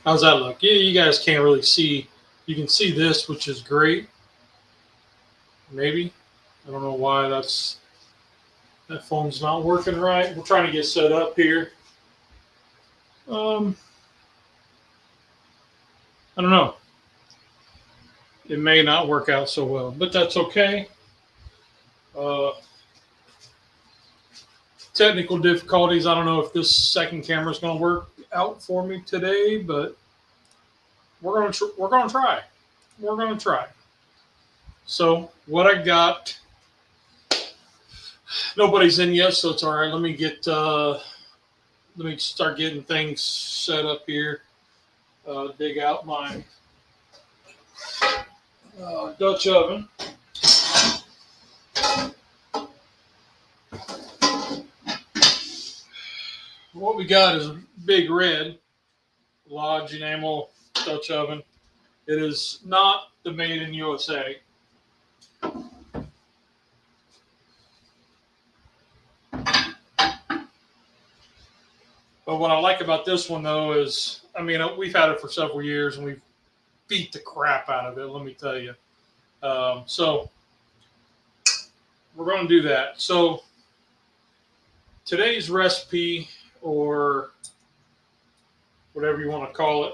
How's that look? Yeah, you guys can't really see. You can see this, which is great. Maybe. I don't know why that phone's not working right. We're trying to get set up here. Um, I don't know. It may not work out so well, but that's okay. Uh, Technical difficulties. I don't know if this second camera is going to work out for me today, but we're gonna try. We're gonna try. So what I got, nobody's in yet, so it's all right. Let me start getting things set up here. Dig out my Dutch oven. What we got is a big red Lodge enamel Dutch oven. It is not the made in USA. But what I like about this one though is, I mean, we've had it for several years and we've beat the crap out of it. Let me tell you. So we're going to do that. So today's recipe, or whatever you want to call it,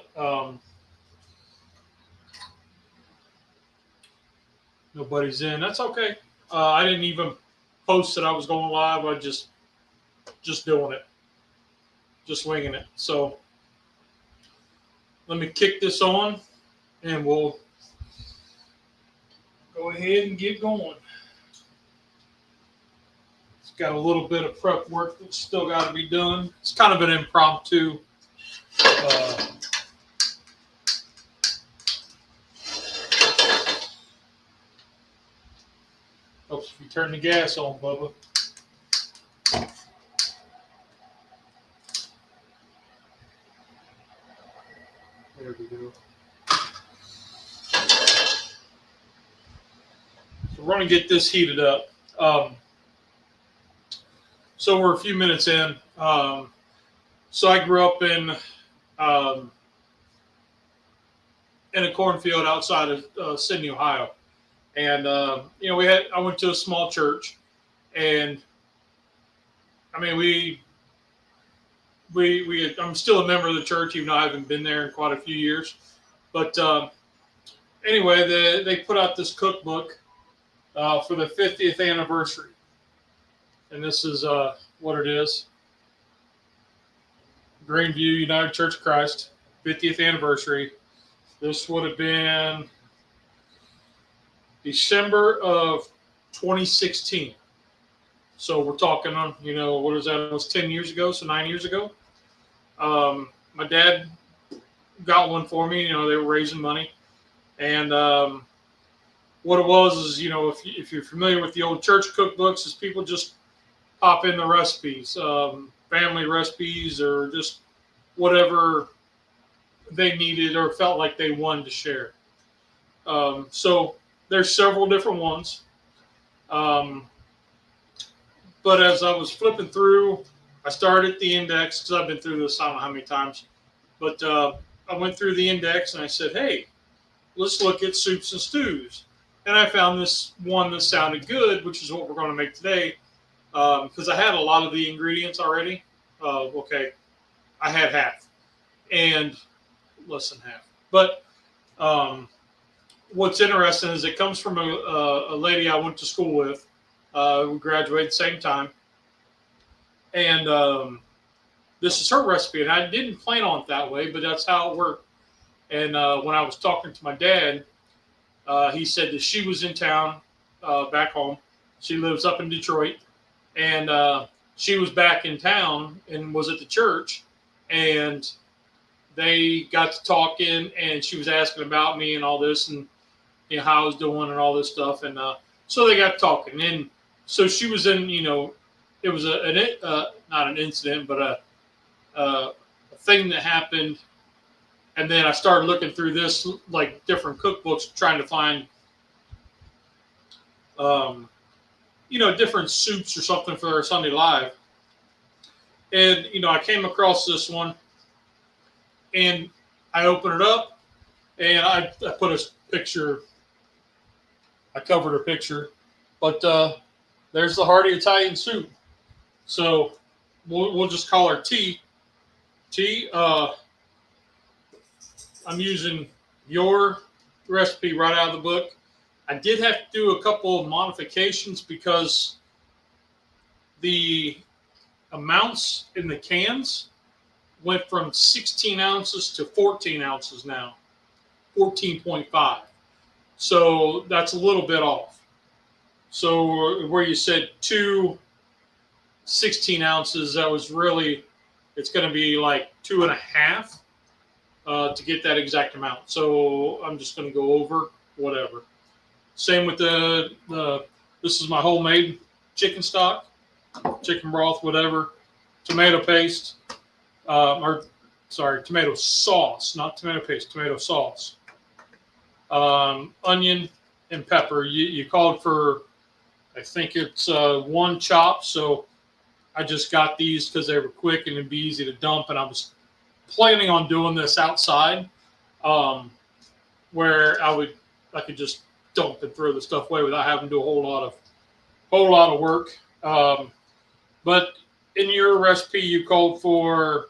nobody's in. That's okay. I didn't even post that I was going live. I just doing it, just winging it. So let me kick this on, and we'll go ahead and get going. It's got a little bit of prep work that's still got to be done. It's kind of an impromptu. Oops, if you turn the gas on, Bubba. There we go. So we're going to get this heated up. So we're a few minutes in. So I grew up in a cornfield outside of Sydney, Ohio, and you know I went to a small church, and I mean I'm still a member of the church even though I haven't been there in quite a few years, but anyway they put out this cookbook for the 50th anniversary, and this is what it is. Greenview United Church of Christ, 50th anniversary. This would have been December of 2016. So we're talking, you know, what is that? It was 10 years ago, so 9 years ago. My dad got one for me. You know, they were raising money. And what it was is, you know, if you're familiar with the old church cookbooks, is people just pop in the recipes, family recipes, or just whatever they needed or felt like they wanted to share. So there's several different ones. But as I was flipping through, I started at the index because I've been through this I don't know how many times. But I went through the index and I said, hey, let's look at soups and stews. And I found this one that sounded good, which is what we're going to make today, because I had a lot of the ingredients already. Okay, I had half, and less than half. But what's interesting is it comes from a lady I went to school with. We graduated at the same time. And this is her recipe. And I didn't plan on it that way, but that's how it worked. And when I was talking to my dad, he said that she was in town back home. She lives up in Detroit. And she was back in town and was at the church. And they got to talking, and she was asking about me and all this, and you know how I was doing and all this stuff. And so they got talking. And so she was in, you know, it was not an incident, but a thing that happened. And then I started looking through this, like different cookbooks, trying to find, you know, different soups or something for our Sunday Live. And, you know, I came across this one, and I open it up, and I put a picture. I covered her picture, but there's the Hearty Italian soup. So we'll just call her T. T. I'm using your recipe right out of the book. I did have to do a couple of modifications because the amounts in the cans went from 16 ounces to 14 ounces now, 14.5. So that's a little bit off. So where you said 16 ounces, that was really, it's going to be like 2.5 to get that exact amount. So I'm just going to go over whatever. Same with this is my homemade chicken stock, chicken broth, whatever, tomato paste, tomato sauce, not tomato paste, tomato sauce, onion and pepper. You called for, I think it's 1 chop, so I just got these because they were quick and it'd be easy to dump, and I was planning on doing this outside, where I could just dump and throw the stuff away without having to do a whole lot of work. But in your recipe, you called for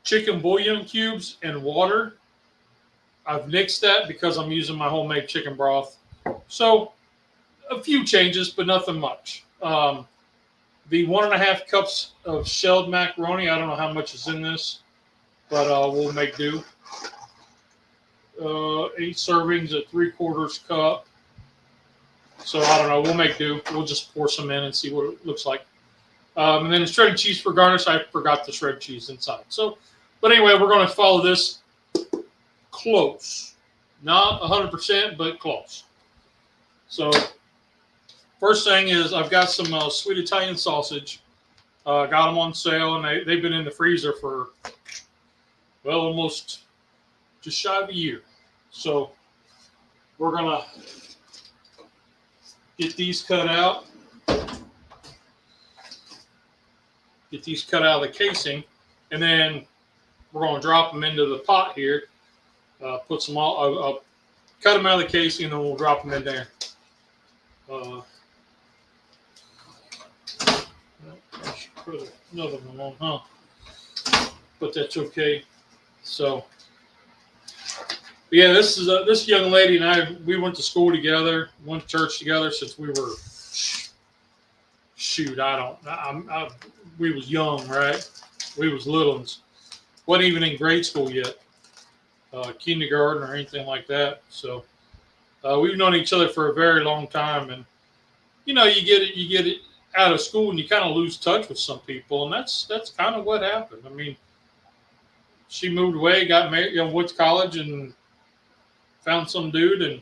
chicken bouillon cubes and water. I've mixed that because I'm using my homemade chicken broth. So a few changes, but nothing much. The 1.5 cups of shelled macaroni. I don't know how much is in this, but we'll make do. 8 servings at 3/4 cup. So I don't know. We'll make do. We'll just pour some in and see what it looks like. And then the shredded cheese for garnish. I forgot the shredded cheese inside. So, but anyway, we're going to follow this close. Not 100%, but close. So first thing is I've got some sweet Italian sausage. Got them on sale, and they've been in the freezer for, well, almost just shy of a year. So we're going to get these cut out. Get these cut out of the casing, and then we're going to drop them into the pot here. Put some I'll cut them out of the casing, and then we'll drop them in there. I should put another one on, huh? But that's okay. So, yeah, this is this young lady and I. We went to school together, went to church together since we were. Shoot, we was young, right? We was little ones. Wasn't even in grade school yet, kindergarten or anything like that. So we've known each other for a very long time, and you know, you get it out of school, and you kind of lose touch with some people, and that's kind of what happened. I mean, she moved away, got married, went to college, and found some dude, and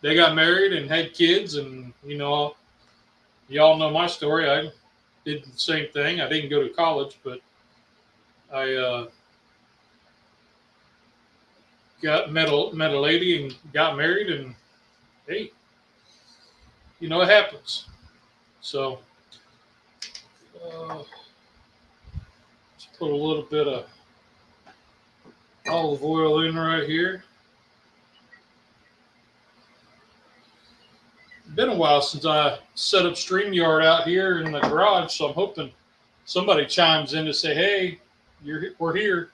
they got married and had kids, and you know. Y'all know my story. I did the same thing. I didn't go to college, but I met a lady and got married, and hey, you know, it happens. So let's put a little bit of olive oil in right here. Been a while since I set up StreamYard out here in the garage, so I'm hoping somebody chimes in to say, "Hey, we're here."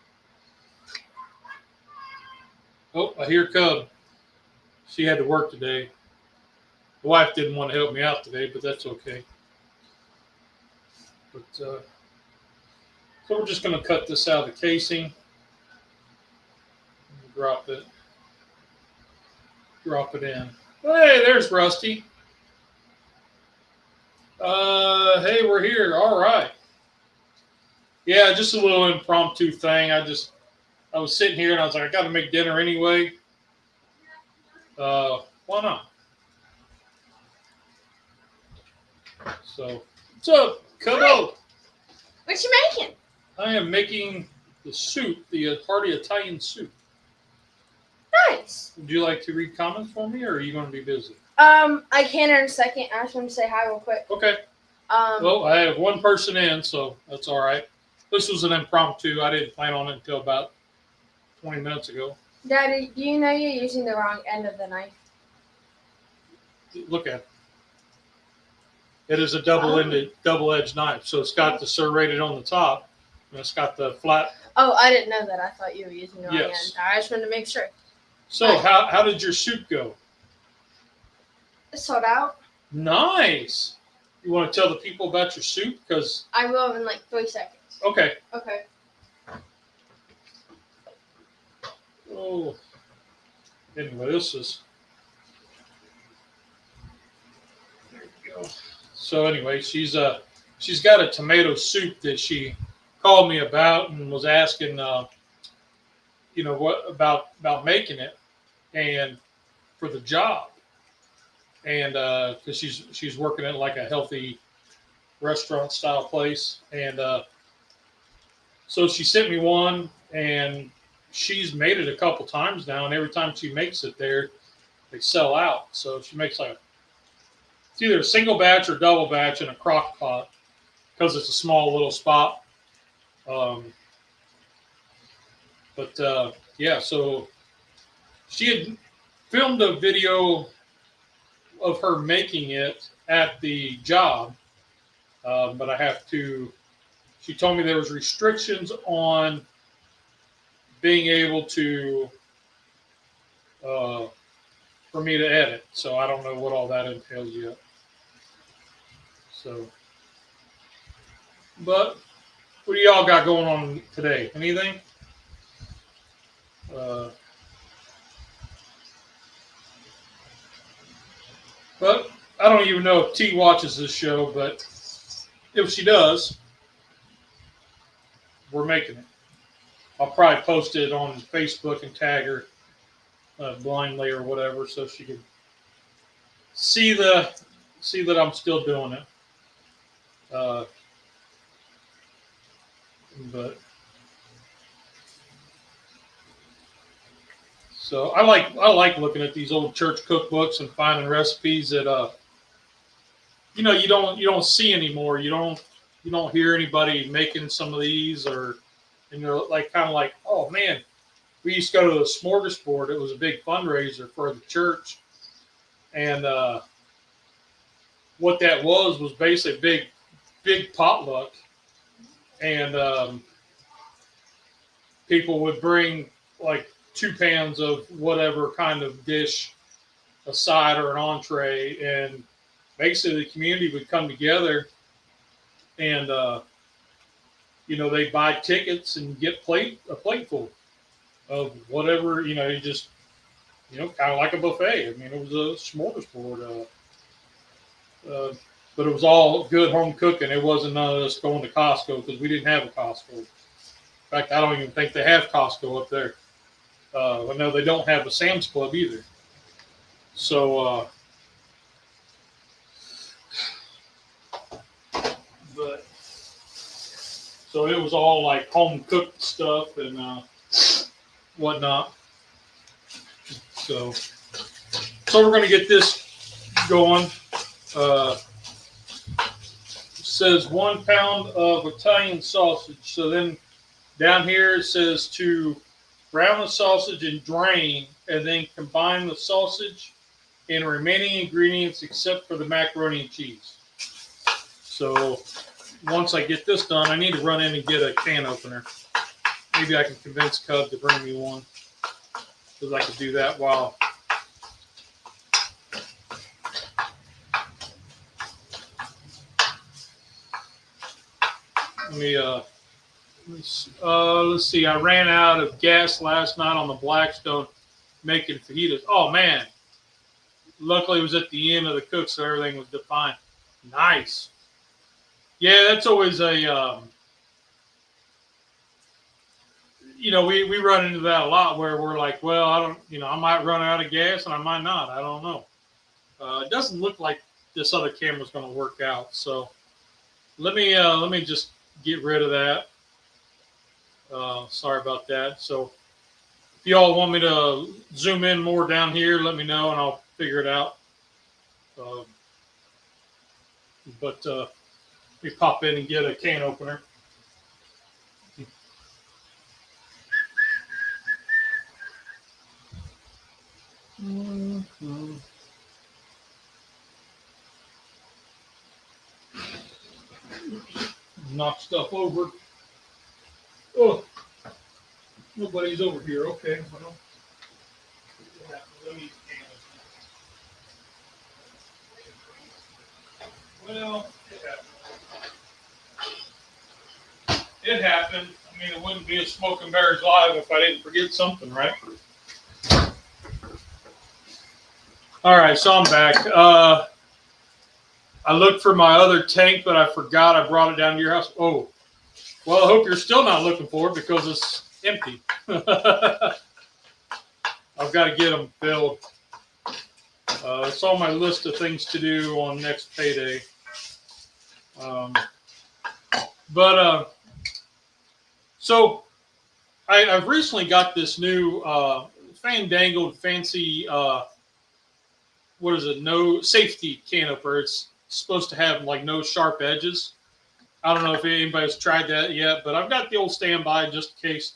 Oh, I hear Cub. She had to work today. The wife didn't want to help me out today, but that's okay. But so we're just going to cut this out of the casing. Drop it in. Hey, there's Rusty. Hey, we're here. All right. Yeah, just a little impromptu thing. I was sitting here and I was like, I got to make dinner anyway. Why not? So, what's up, Cubbo? What you making? I am making the soup, the Hearty Italian soup. Nice. Would you like to read comments for me, or are you going to be busy? I can in a second. I just want to say hi real quick. Okay. Well, I have one person in, so that's all right. This was an impromptu. I didn't plan on it until about 20 minutes ago. Daddy, do you know you're using the wrong end of the knife? Look at it. It is a double-edged knife. So it's got the serrated on the top, and it's got the flat. Oh, I didn't know that. I thought you were using the wrong Yes. end. I just wanted to make sure. So how did your soup go? Sold out. Nice. You want to tell the people about your soup? Because I will in like 3 seconds. okay. Okay. Oh. Anyway, this is. There we go. So anyway, she's got a tomato soup that she called me about and was asking, what about making it, and for the job, and because she's working at like a healthy restaurant style place, and so she sent me one, and she's made it a couple times now, and every time she makes it there, they sell out. So she makes like it's either a single batch or double batch in a crock pot because it's a small little spot. Yeah, so she had filmed a video of her making it at the job, but I have to. She told me there was restrictions on being able to for me to edit, so I don't know what all that entails yet. So, but what do y'all got going on today? Anything? But I don't even know if T watches this show, but if she does, we're making it. I'll probably post it on Facebook and tag her blindly or whatever, so she can see that I'm still doing it. But so I like looking at these old church cookbooks and finding recipes that you don't see anymore. You don't hear anybody making some of these, or like kind of like, oh man, we used to go to the smorgasbord. It was a big fundraiser for the church, and what that was basically big potluck, and people would bring like 2 pans of whatever kind of dish, a side or an entree, and basically the community would come together, and they'd buy tickets and get a plateful of whatever, you just kind of like a buffet. I mean, it was a smorgasbord, but it was all good home cooking. It wasn't none of us going to Costco, because we didn't have a Costco. In fact, I don't even think they have Costco up there. I know they don't have a Sam's Club either. So, so it was all like home cooked stuff and whatnot. So we're gonna get this going. It says 1 pound of Italian sausage. So then down here it says to brown the sausage and drain, and then combine the sausage and remaining ingredients except for the macaroni and cheese. So once I get this done, I need to run in and get a can opener. Maybe I can convince Cub to bring me one, because I could do that while. Let's see. I ran out of gas last night on the Blackstone making fajitas. Oh man! Luckily, it was at the end of the cook, so everything was defined. Nice. Yeah, that's always a. We run into that a lot, where we're like, well, I don't, I might run out of gas and I might not. I don't know. It doesn't look like this other camera's going to work out. So let me just get rid of that. Sorry about that. So if y'all want me to zoom in more down here, let me know and I'll figure it out. But let me pop in and get a can opener. knock stuff over. Oh, nobody's over here. Okay, well, let me. Well, it happened. I mean, it wouldn't be a Smoking Bears Live if I didn't forget something, right? All right, so I'm back. I looked for my other tank, but I forgot I brought it down to your house. Oh, well, I hope you're still not looking for it because it's empty. I've got to get them filled. It's on my list of things to do on next payday. So I've recently got this new fandangled fancy, what is it? No safety can opener. It's supposed to have like no sharp edges. I don't know if anybody's tried that yet, but I've got the old standby just in case.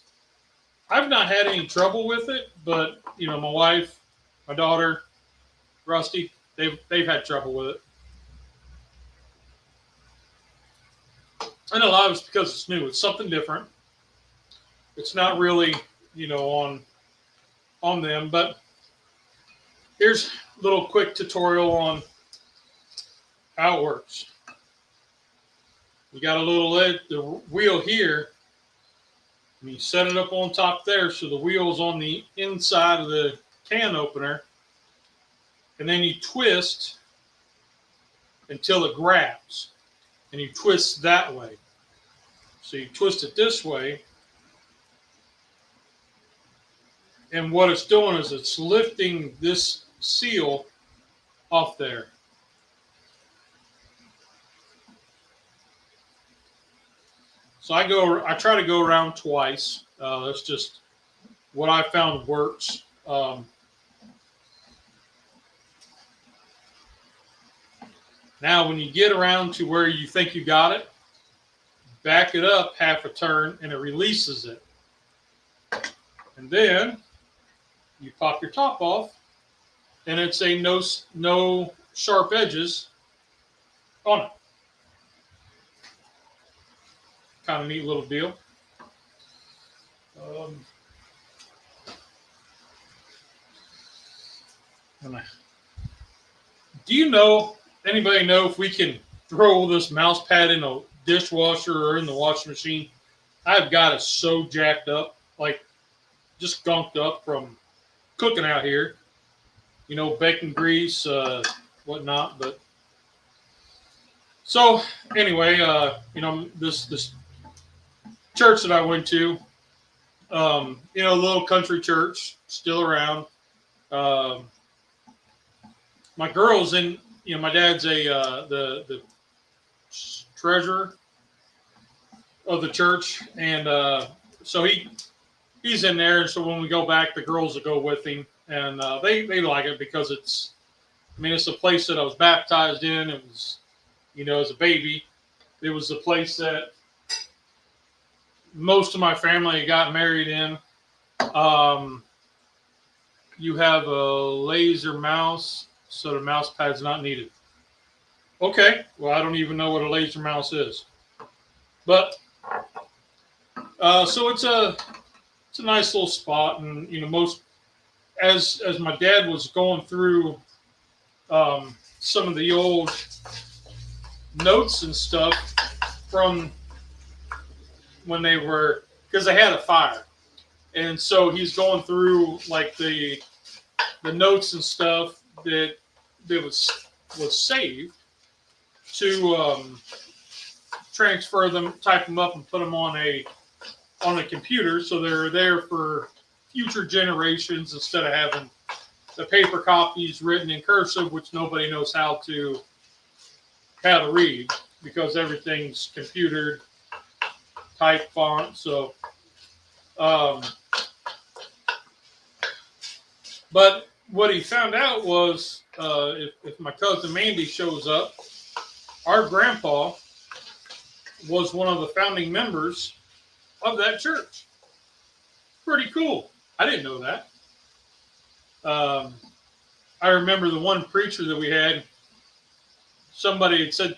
I've not had any trouble with it, but my wife, my daughter, Rusty, they've had trouble with it. And a lot of it's because it's new. It's something different. It's not really, on them. But here's a little quick tutorial on how it works. You got a little the wheel here. And you set it up on top there so the wheel's on the inside of the can opener. And then you twist until it grabs. And you twist that way. So you twist it this way. And what it's doing is it's lifting this seal off there. So I try to go around twice. That's just what I found works. Now, when you get around to where you think you got it, back it up half a turn and it releases it. And then you pop your top off and it's a no sharp edges on it. Kind of neat little deal. Do anybody know if we can throw this mouse pad in a dishwasher or in the washing machine? I've got it so jacked up, like just gunked up from cooking out here. Bacon grease, whatnot. But so anyway, this church that I went to, a little country church, still around. My girl's in. My dad's the treasurer of the church, and so he's in there. And so when we go back, the girls will go with him, and they like it because it's a place that I was baptized in. It was, as a baby, it was the place that most of my family got married in. You have a laser mouse, so the mouse pad's not needed. Okay, well, I don't even know what a laser mouse is, but so it's a nice little spot, and most as my dad was going through some of the old notes and stuff from when they were, because they had a fire, and so he's going through like the notes and stuff that was saved to transfer them, type them up, and put them on a computer, so they're there for future generations instead of having the paper copies written in cursive, which nobody knows how to read because everything's computer type font. So, but what he found out was if my cousin Mandy shows up, our grandpa was one of the founding members of that church. Pretty cool. I didn't know that. I remember the one preacher that we had, somebody had said,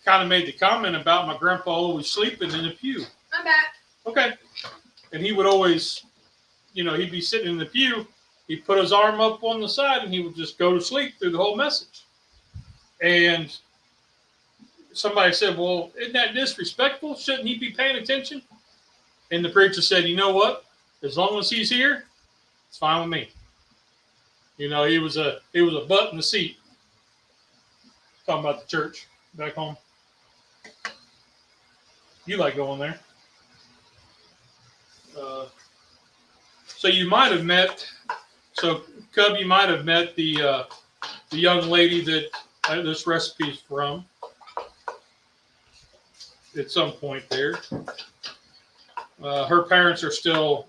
kind of made the comment about my grandpa always sleeping in the pew. I'm back. Okay. And he would always, he'd be sitting in the pew. He'd put his arm up on the side and he would just go to sleep through the whole message. And somebody said, well, isn't that disrespectful? Shouldn't he be paying attention? And the preacher said, you know what? As long as he's here, it's fine with me. He was a butt in the seat. Talking about the church back home. You like going there. So you might have met, Cub, you might have met the young lady that this recipe is from at some point there. Her parents are still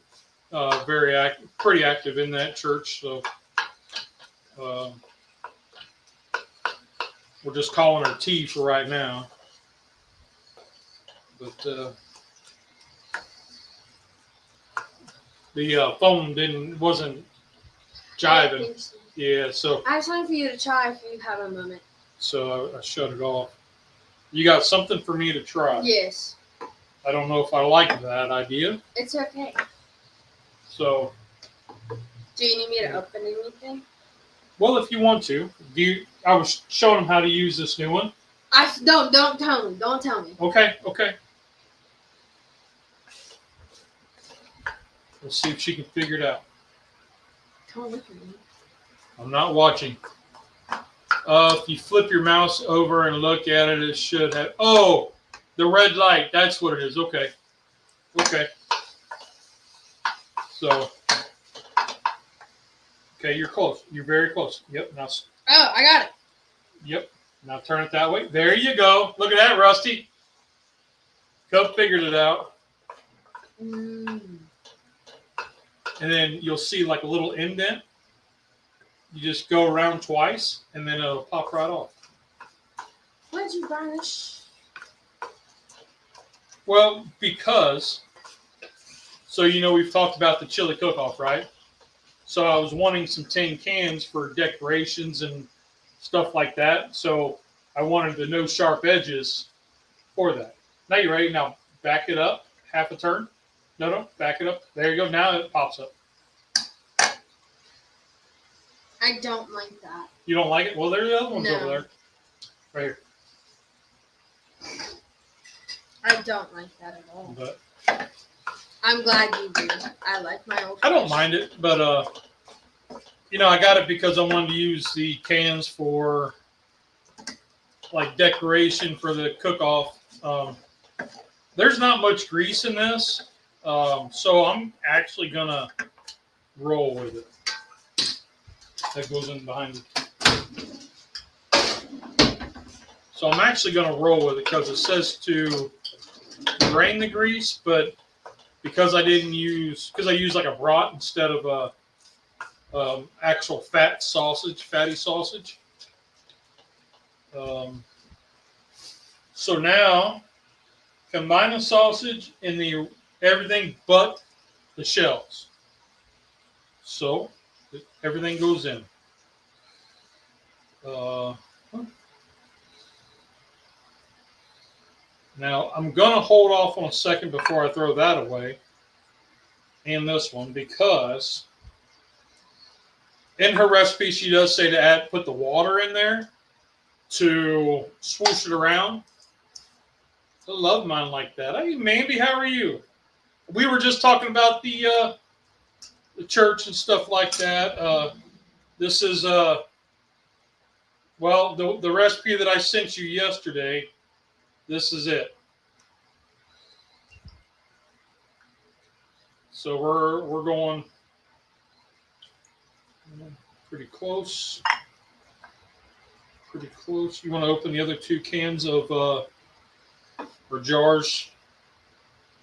pretty active in that church, so we're just calling her T for right now. But the phone wasn't jiving. Yeah, so I was waiting for you to try if you have a moment. So I shut it off. You got something for me to try? Yes. I don't know if I like that idea. It's okay. So. Do you need me to open anything? Well, if you want to. I was showing them how to use this new one. Don't tell me. Don't tell me. Okay. Let's see if she can figure it out. Don't look at me. I'm not watching. If you flip your mouse over and look at it, it should have. Oh, the red light. That's what it is. Okay. So. Okay, you're close. You're very close. Yep. Now. Oh, I got it. Yep. Now turn it that way. There you go. Look at that, Rusty. Cub figured it out. And then you'll see like a little indent. You just go around twice, and then it'll pop right off. Why'd you varnish? Well, because, so we've talked about the chili cook-off, right? So I was wanting some tin cans for decorations and stuff like that. So I wanted the no sharp edges for that. Now you're ready. Now back it up, half a turn. No, back it up. There you go. Now it pops up. I don't like that. You don't like it? Well, there's the other ones over there. Right here. I don't like that at all. But I'm glad you do. I like my old. I don't mind it, but I got it because I wanted to use the cans for like decoration for the cook-off. There's not much grease in this, so I'm actually gonna roll with it. That goes in behind it. So I'm actually going to roll with it because it says to drain the grease, but because I used like a brat instead of a actual fatty sausage. So now combine the sausage and everything but the shells. So everything goes in. Now, I'm going to hold off on a second before I throw that away and this one because in her recipe, she does say to put the water in there to swoosh it around. I love mine like that. Hey, Mandy, how are you? We were just talking about the church and stuff like that. This is, the recipe that I sent you yesterday. This is it. So we're going pretty close. Pretty close. You want to open the other two cans of or jars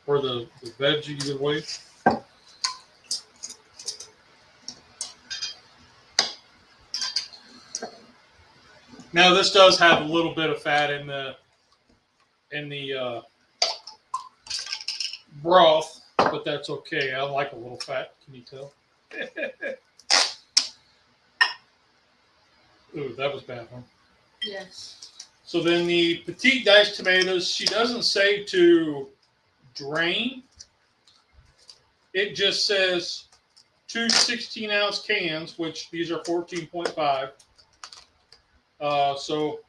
or the veg either way. Now this does have a little bit of fat in the broth, but that's okay. I like a little fat. Can you tell? Ooh, that was bad, huh? Yes. So then the petite diced tomatoes, she doesn't say to drain. It just says 2 16-ounce cans, which these are 14.5. So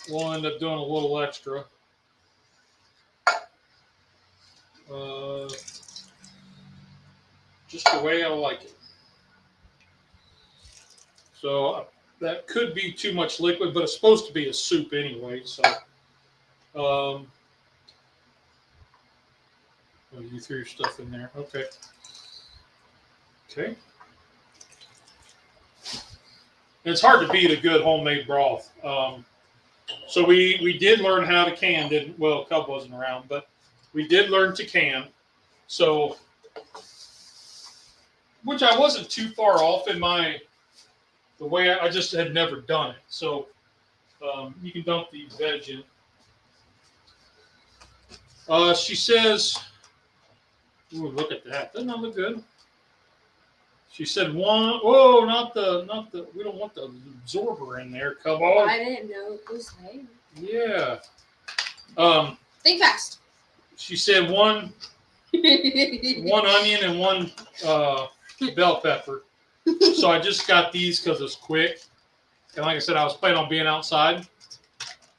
we'll end up doing a little extra. Just the way I like it. So that could be too much liquid, but it's supposed to be a soup anyway. So, oh, you threw your stuff in there. Okay. Okay. It's hard to beat a good homemade broth. So we did learn how to can. Well, Cub wasn't around, but we did learn to can. So, which I wasn't too far off in the way I just had never done it. So you can dump the veg in. She says, ooh, look at that. Doesn't that look good? She said one. Oh, not the. We don't want the absorber in there. Come on. I didn't know it was there. Yeah. Think fast. She said one onion and one bell pepper. So I just got these because it's quick. And like I said, I was planning on being outside.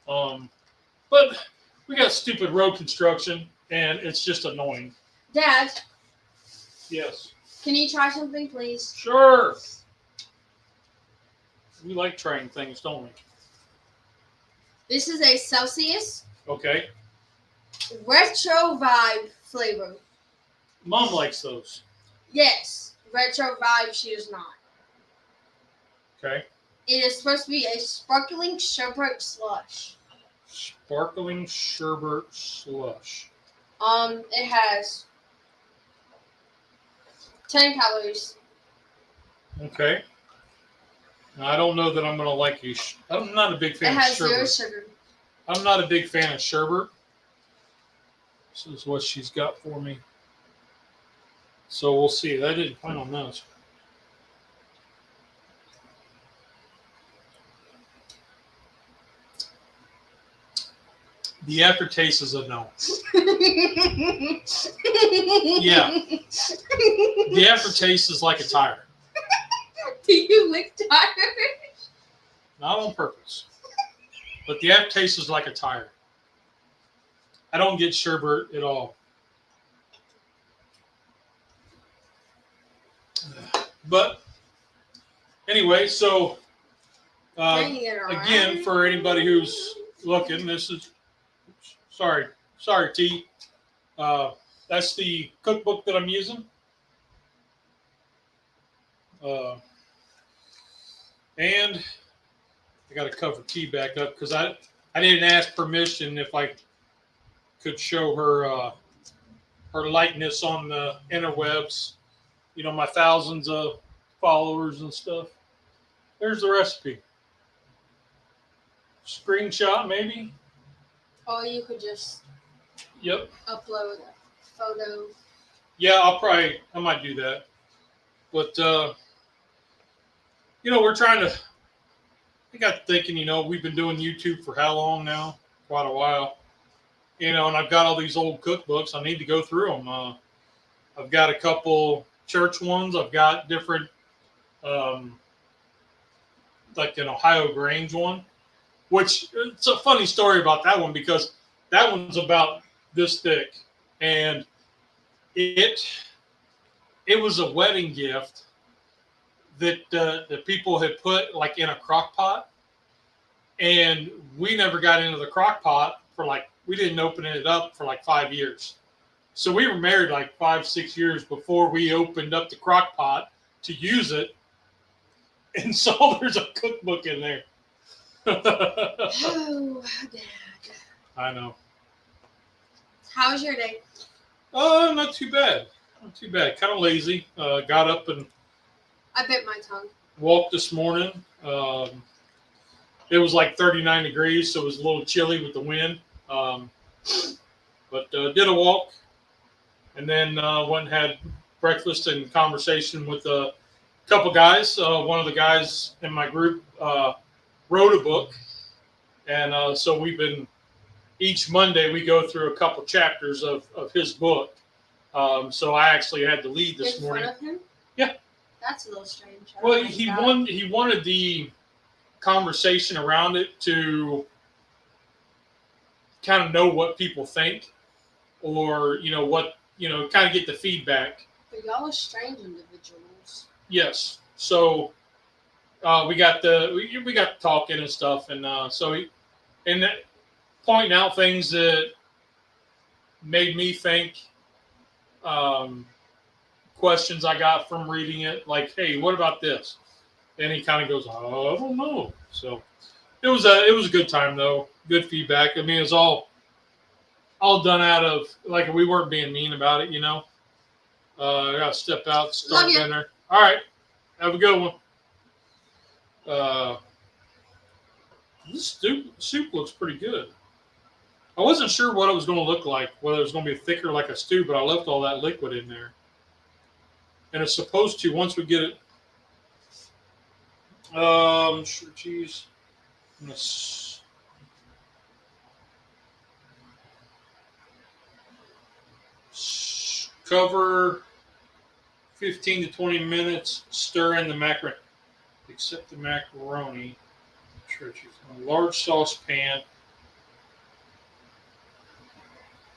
But we got stupid road construction, and it's just annoying. Dad. Yes. Can you try something, please? Sure. We like trying things, don't we? This is a Celsius Okay. retro vibe flavor. Mom likes those. Yes, retro vibe. She does not. Okay. It is supposed to be a sparkling sherbet slush. Sparkling sherbet slush. It has 10 calories. Okay. Now, I don't know that I'm going to like you. I'm not a big fan It of has sherbet. 0 sugar. I'm not a big fan of sherbet. This is what she's got for me. So we'll see. I didn't plan on those. The aftertaste is a no. Yeah. The aftertaste is like a tire. Do you lick tires? Not on purpose. But the aftertaste is like a tire. I don't get sherbet at all. But anyway, so again, for anybody who's looking, this is sorry T. That's the cookbook that I'm using. And I got to cover T back up because I didn't ask permission if I could show her her likeness on the interwebs. You know, my thousands of followers and stuff. There's the recipe. Screenshot maybe. Or you could just Yep. upload a photo. Yeah, I might do that. But you know, we're trying to. I got thinking, you know, we've been doing YouTube for how long now? Quite a while. You know, and I've got all these old cookbooks. I need to go through them. I've got a couple church ones. I've got different, like an Ohio Grange one, which it's a funny story about that one because that one's about this thick, and it was a wedding gift that the people had put like in a crock pot, and we never got into the crock pot for we didn't open it up for 5 years. So we were married 5-6 years before we opened up the crock pot to use it. And so there's a cookbook in there. Oh, Dad. I know. How was your day? Not too bad. Not too bad. Kind of lazy. Got up and I bit my tongue. walked this morning. It was 39 degrees, so it was a little chilly with the wind. But did a walk, and then went and had breakfast and conversation with a couple guys. One of the guys in my group wrote a book, And so we've been, each Monday we go through a couple chapters of his book. So I actually had the lead this morning. In front of him? Yeah. That's a little strange. Well, he wanted the conversation around it to kind of know what people think, or kind of get the feedback. But y'all are strange individuals. Yes. So we got talking and stuff, and pointing out things that made me think. Questions I got from reading it, like, "Hey, what about this?" And he kind of goes, "I don't know." So it was a good time though. Good feedback. I mean, it was all done out of, like, we weren't being mean about it, I gotta step out, start dinner. All right, have a good one. This soup looks pretty good. I wasn't sure what it was going to look like, whether it was going to be thicker like a stew, but I left all that liquid in there. And it's supposed to, once we get it, sure cheese. I'm gonna cover 15 to 20 minutes, stir in the macaroni, except the macaroni. Sure cheese. A large saucepan.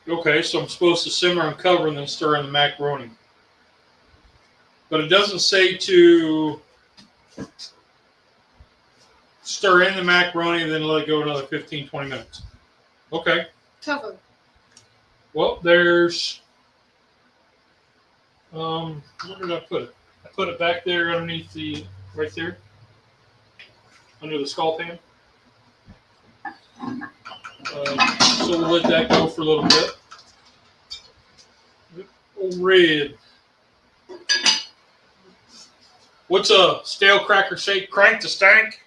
Okay, so I'm supposed to simmer and cover and then stir in the macaroni. But it doesn't say to stir in the macaroni and then let it go another 15, 20 minutes. Okay. Cover. Well, there's... where did I put it? I put it back there underneath right there. Under the skull pan. So we'll let that go for a little bit. Old red. What's a stale cracker shake? Crank the stank?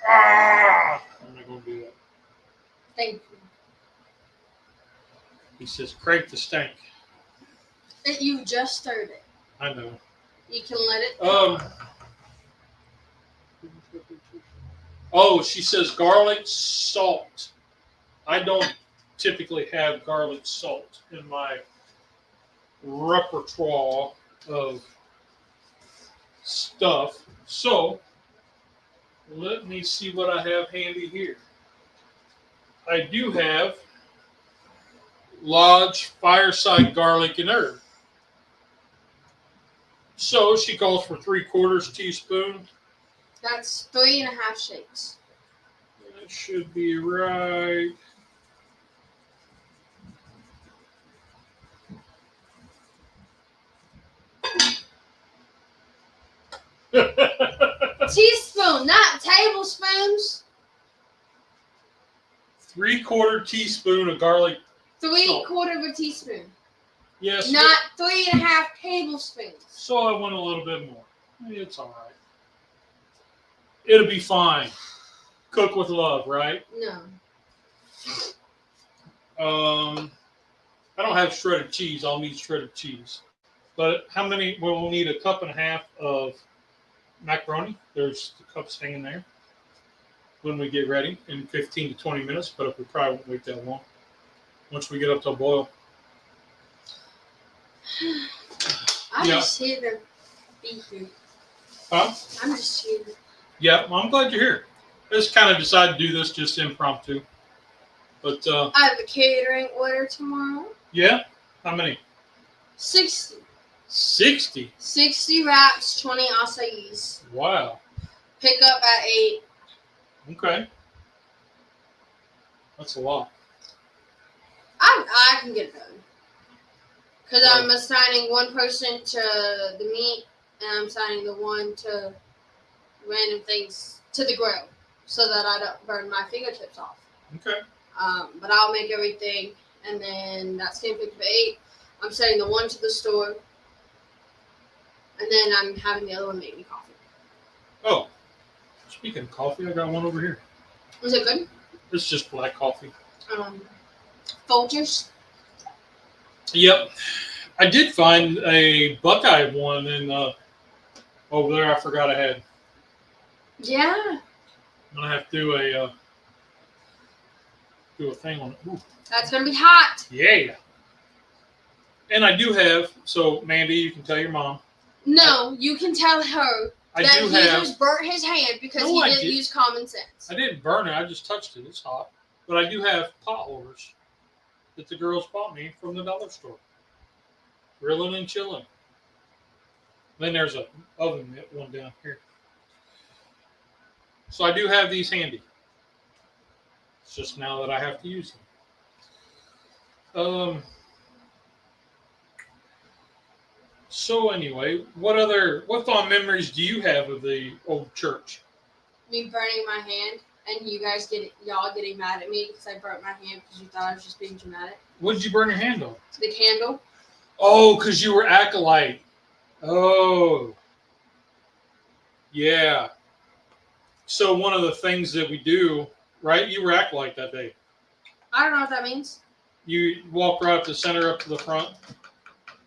Ah! I'm not going to do that. Thank you. He says, crank the stank. You just stirred it. I know. You can let it. Oh, she says garlic salt. I don't typically have garlic salt in my repertoire of stuff. So let me see what I have handy here. I do have Lodge Fireside Garlic and Herb. So she calls for 3/4 teaspoon. That's 3.5 shakes. That should be right. Teaspoon, not tablespoons. 3/4 teaspoon of garlic. 3/4 of a teaspoon. Yes. Not 3.5 tablespoons. So I went a little bit more. It's all right. It'll be fine. Cook with love, right? No. I don't have shredded cheese. I'll need shredded cheese. But how many? Well, we'll need 1.5 cups of macaroni. There's the cups hanging there when we get ready in 15 to 20 minutes. But we probably won't wait that long once we get up to a boil. I'm just here to be here. Huh? I'm just here. Yeah, well, I'm glad you're here. I just kind of decided to do this just impromptu. But I have a catering order tomorrow. Yeah? How many? 60. 60? 60 wraps, 20 acais. Wow. Pick up at 8. Okay. That's a lot. I can get it done. Because Right. I'm assigning one person to the meat, and I'm assigning the one to random things to the grill, so that I don't burn my fingertips off. Okay. But I'll make everything, and then that's going to pick up at 8. I'm sending the one to the store, and then I'm having the other one make me coffee. Oh, speaking of coffee, I got one over here. Is it good? It's just black coffee. Folgers? Yep. I did find a Buckeye one in over there. I forgot I had. Yeah. gonna have to do a thing on it. Ooh. That's gonna be hot. Yeah. And I do have, so Mandy, you can tell your mom. No, you can tell her that he just burnt his hand because he didn't use common sense. I didn't burn it. I just touched it. It's hot. But I do have pot holders that the girls bought me from the dollar store. Grilling and chilling. Then there's an oven mitt one down here. So I do have these handy. It's just now that I have to use them. So anyway, what fond memories do you have of the old church? Me burning my hand, and y'all getting mad at me because I burnt my hand because you thought I was just being dramatic. What did you burn your hand on? The candle. Oh, because you were acolyte. Oh, yeah. So one of the things that we do, right? You were acolyte that day. I don't know what that means. You walk right up the center, up to the front.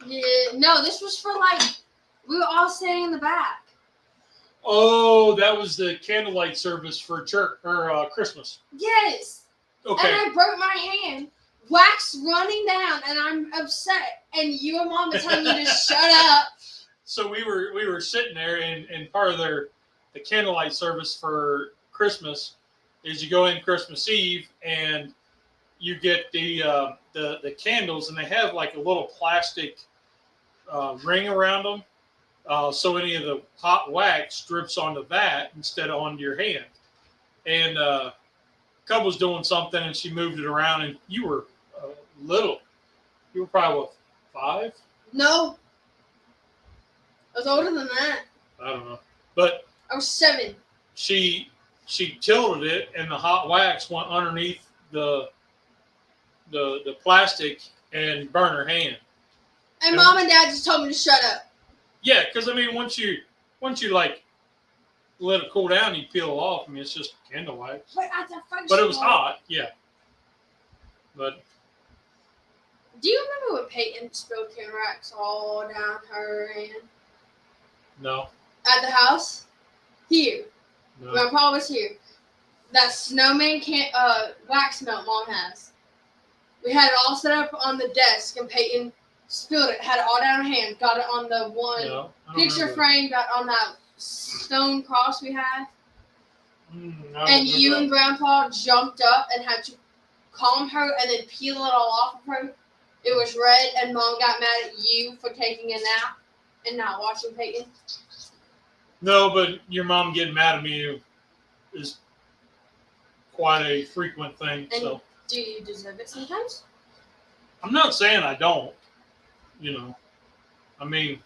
Yeah, no, this was for we were all sitting in the back. Oh, that was the candlelight service for church or Christmas. Yes. Okay. And I broke my hand, wax running down, and I'm upset. And you and Mom are telling me to shut up. So we were sitting there, and part of the candlelight service for Christmas is you go in Christmas Eve and you get the candles, and they have like a little plastic ring around them, so any of the hot wax drips onto that instead of onto your hand. And Cub was doing something, and she moved it around, and you were little. You were probably what, 5? No, I was older than that. I don't know, but I was 7. She tilted it, and the hot wax went underneath the plastic and burned her hand. And Mom and Dad just told me to shut up. Yeah, because I mean, once you like let it cool down, you peel it off. I mean, it's just candle wax. But it was hot, yeah. But do you remember when Peyton spilled candle wax all down her hand? No. At the house? Here. No. Grandpa was here. That snowman wax melt Mom has. We had it all set up on the desk, and Peyton spilled it, had it all down her hand, got it on the one picture frame, got on that stone cross we had. And you and Grandpa jumped up and had to calm her and then peel it all off of her. It was red, and Mom got mad at you for taking a nap and not watching Peyton. No, but your mom getting mad at me is quite a frequent thing. And so do you deserve it sometimes? I'm not saying I don't. You know, I mean,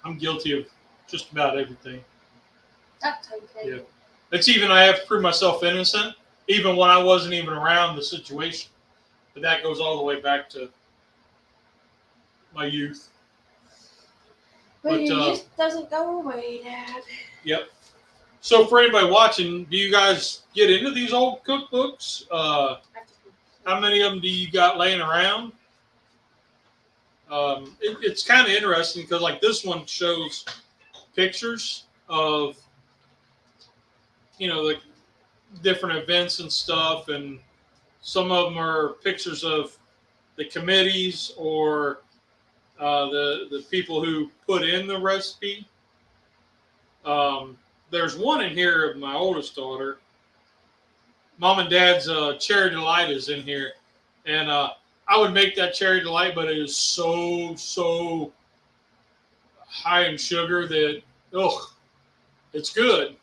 I'm guilty of just about everything. That's okay. Yeah. It's even, I have to prove myself innocent, even when I wasn't even around the situation. But that goes all the way back to my youth. But your youth doesn't go away, Dad. Yep. So for anybody watching, do you guys get into these old cookbooks? How many of them do you got laying around? It's kind of interesting because like this one shows pictures of, you know, the different events and stuff, and some of them are pictures of the committees or the people who put in the recipe. There's one in here of my oldest daughter. Mom and Dad's cherry delight is in here, and I would make that cherry delight, but it is so high in sugar that it's good,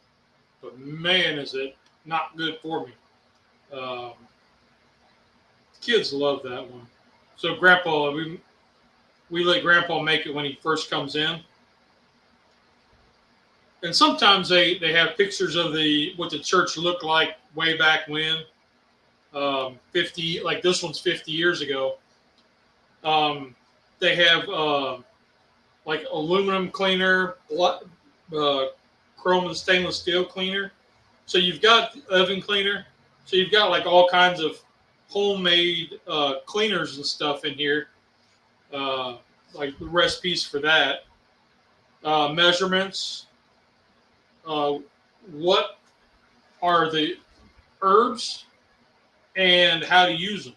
but man, is it not good for me. Kids love that one. So Grandpa, we let Grandpa make it when he first comes in. And sometimes they have pictures of what the church looked like way back when. 50, like this one's 50 years ago. They have like aluminum cleaner, chrome and stainless steel cleaner. So you've got oven cleaner. So you've got like all kinds of homemade cleaners and stuff in here. Like the recipes for that. Measurements. What are the herbs and how to use them.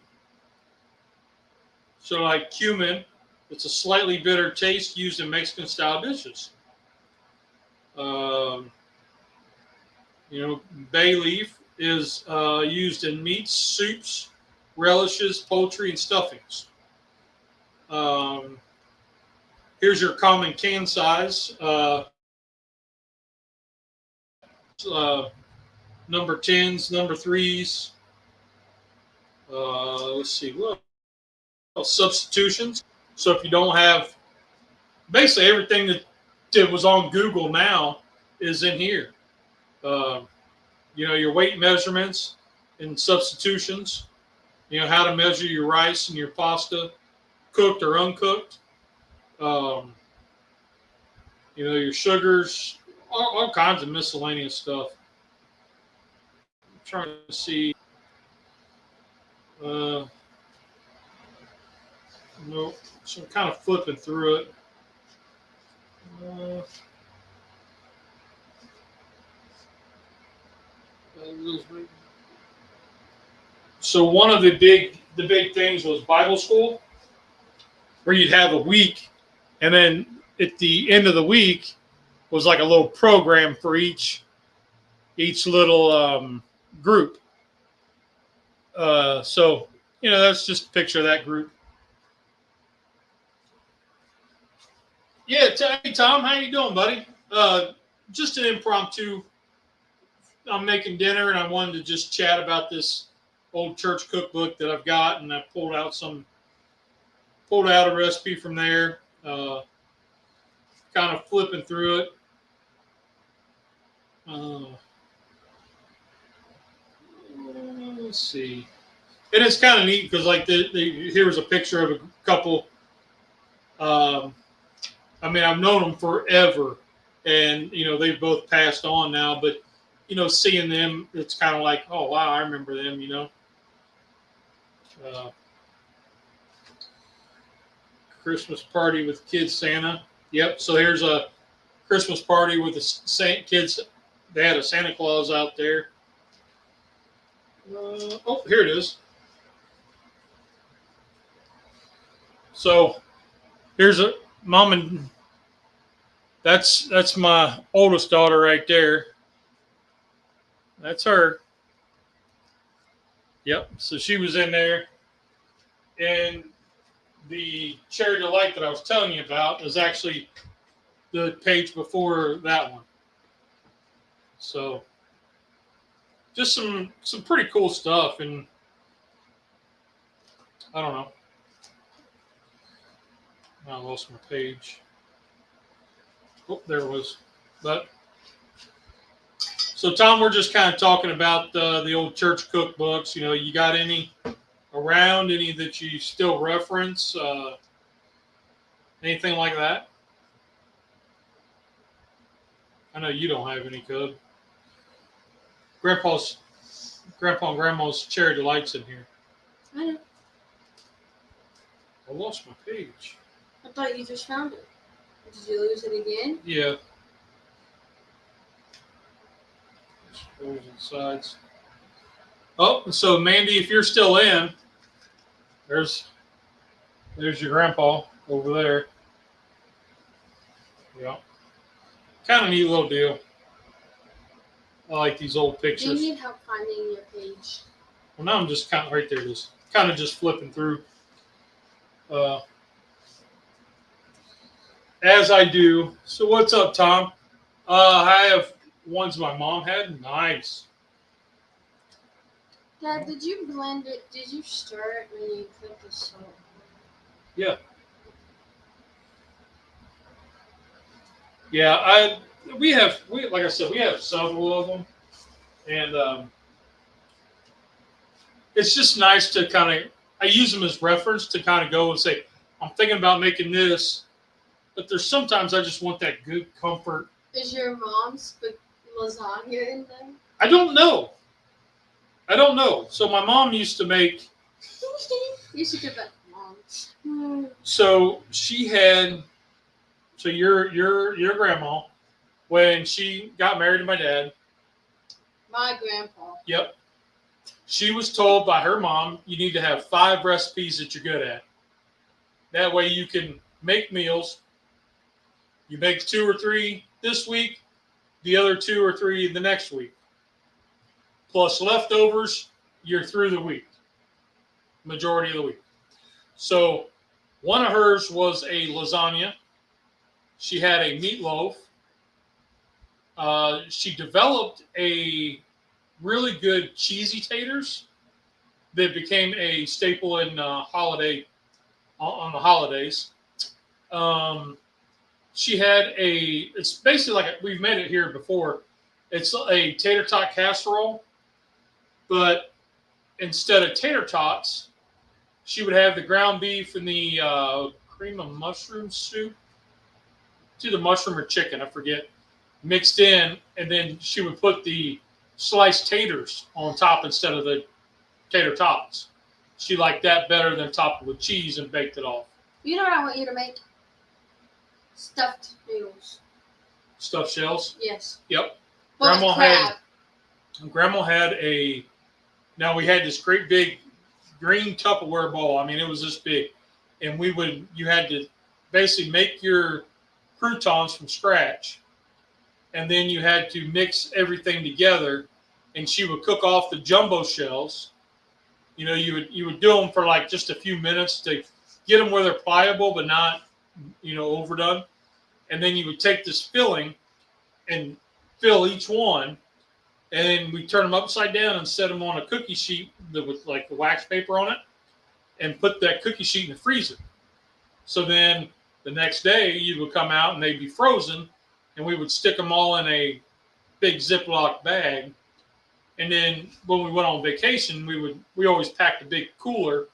So like cumin, it's a slightly bitter taste used in Mexican style dishes. Um, bay leaf is used in meats, soups, relishes, poultry, and stuffings. Um, Here's your common can size. Uh, Number 10s, number 3s. Let's see. What else? Substitutions. So if you don't have, basically everything that was on Google now is in here. Uh, your weight measurements and substitutions. How to measure your rice and your pasta, cooked or uncooked. Um, your sugars, all kinds of miscellaneous stuff. I'm trying to see. Uh, no, so I'm kind of flipping through it. Uh, so one of the big things was Bible school, where you'd have a week, and then at the end of the week was like a little program for each little group. So that's just a picture of that group. Yeah, hey Tom, how you doing, buddy? Just an impromptu. I'm making dinner, and I wanted to just chat about this old church cookbook that I've got, and I pulled out a recipe from there. Kind of flipping through it. Let's see. And it's kind of neat because, like, here's a picture of a couple. I've known them forever, and they've both passed on now. But seeing them, it's kind of like, oh wow, I remember them. Christmas party with Kid Santa. Yep. So here's a Christmas party with the kids. They had a Santa Claus out there. Here it is. So here's a mom, and that's my oldest daughter right there. That's her. Yep. So she was in there, and the Cherry Delight that I was telling you about is actually the page before that one. So just some pretty cool stuff, and I don't know. I lost my page. Oh, there it was. But so Tom, we're just kind of talking about the old church cookbooks. You got any around? Any that you still reference? Anything like that? I know you don't have any, Cub. Grandpa and Grandma's Cherry Delights in here. I know. I lost my page. I thought you just found it. Did you lose it again? Yeah. Scrolls and sides. Oh, so Mandy, if you're still in, there's your grandpa over there. Yeah. Kind of neat little deal. I like these old pictures. Do you need help finding your page? Well, now I'm just kind of right there, just kind of just flipping through. As I do. So what's up, Tom? I have ones my mom had. Nice. Dad, did you blend it? Did you stir it when you put the salt? Yeah. Yeah, like I said, we have several of them, and it's just nice to I use them as reference to kind of go and say, I'm thinking about making this, but there's sometimes I just want that good comfort. Is your mom's lasagna in there? I don't know. So my mom used to make. You should give it mom. So she had. So your grandma, when she got married to my dad, My grandpa. Yep. She was told by her mom, you need to have 5 recipes that you're good at. That way you can make meals. You make 2 or 3 this week, the other 2 or 3 the next week. Plus leftovers, you're through the week. Majority of the week. So one of hers was a lasagna. She had a meatloaf. She developed a really good cheesy taters that became a staple in on the holidays. She had it's basically like we've made it here before. It's a tater tot casserole, but instead of tater tots, she would have the ground beef and the cream of mushroom soup. It's either mushroom or chicken, I forget, mixed in, and then she would put the sliced taters on top instead of the tater tots. She liked that better than topped with cheese and baked it off. You know what I want you to make? Stuffed noodles. Stuffed shells? Yes. Yep. But Grandma had now we had this great big green Tupperware bowl. I mean, it was this big. And you had to basically make your croutons from scratch. And then you had to mix everything together. And she would cook off the jumbo shells. You know, you would do them for like just a few minutes to get them where they're pliable, but not, overdone. And then you would take this filling and fill each one, and then we turn them upside down and set them on a cookie sheet with like the wax paper on it, and put that cookie sheet in the freezer. So then the next day you would come out and they'd be frozen, and we would stick them all in a big Ziploc bag. And then when we went on vacation, we always packed a big cooler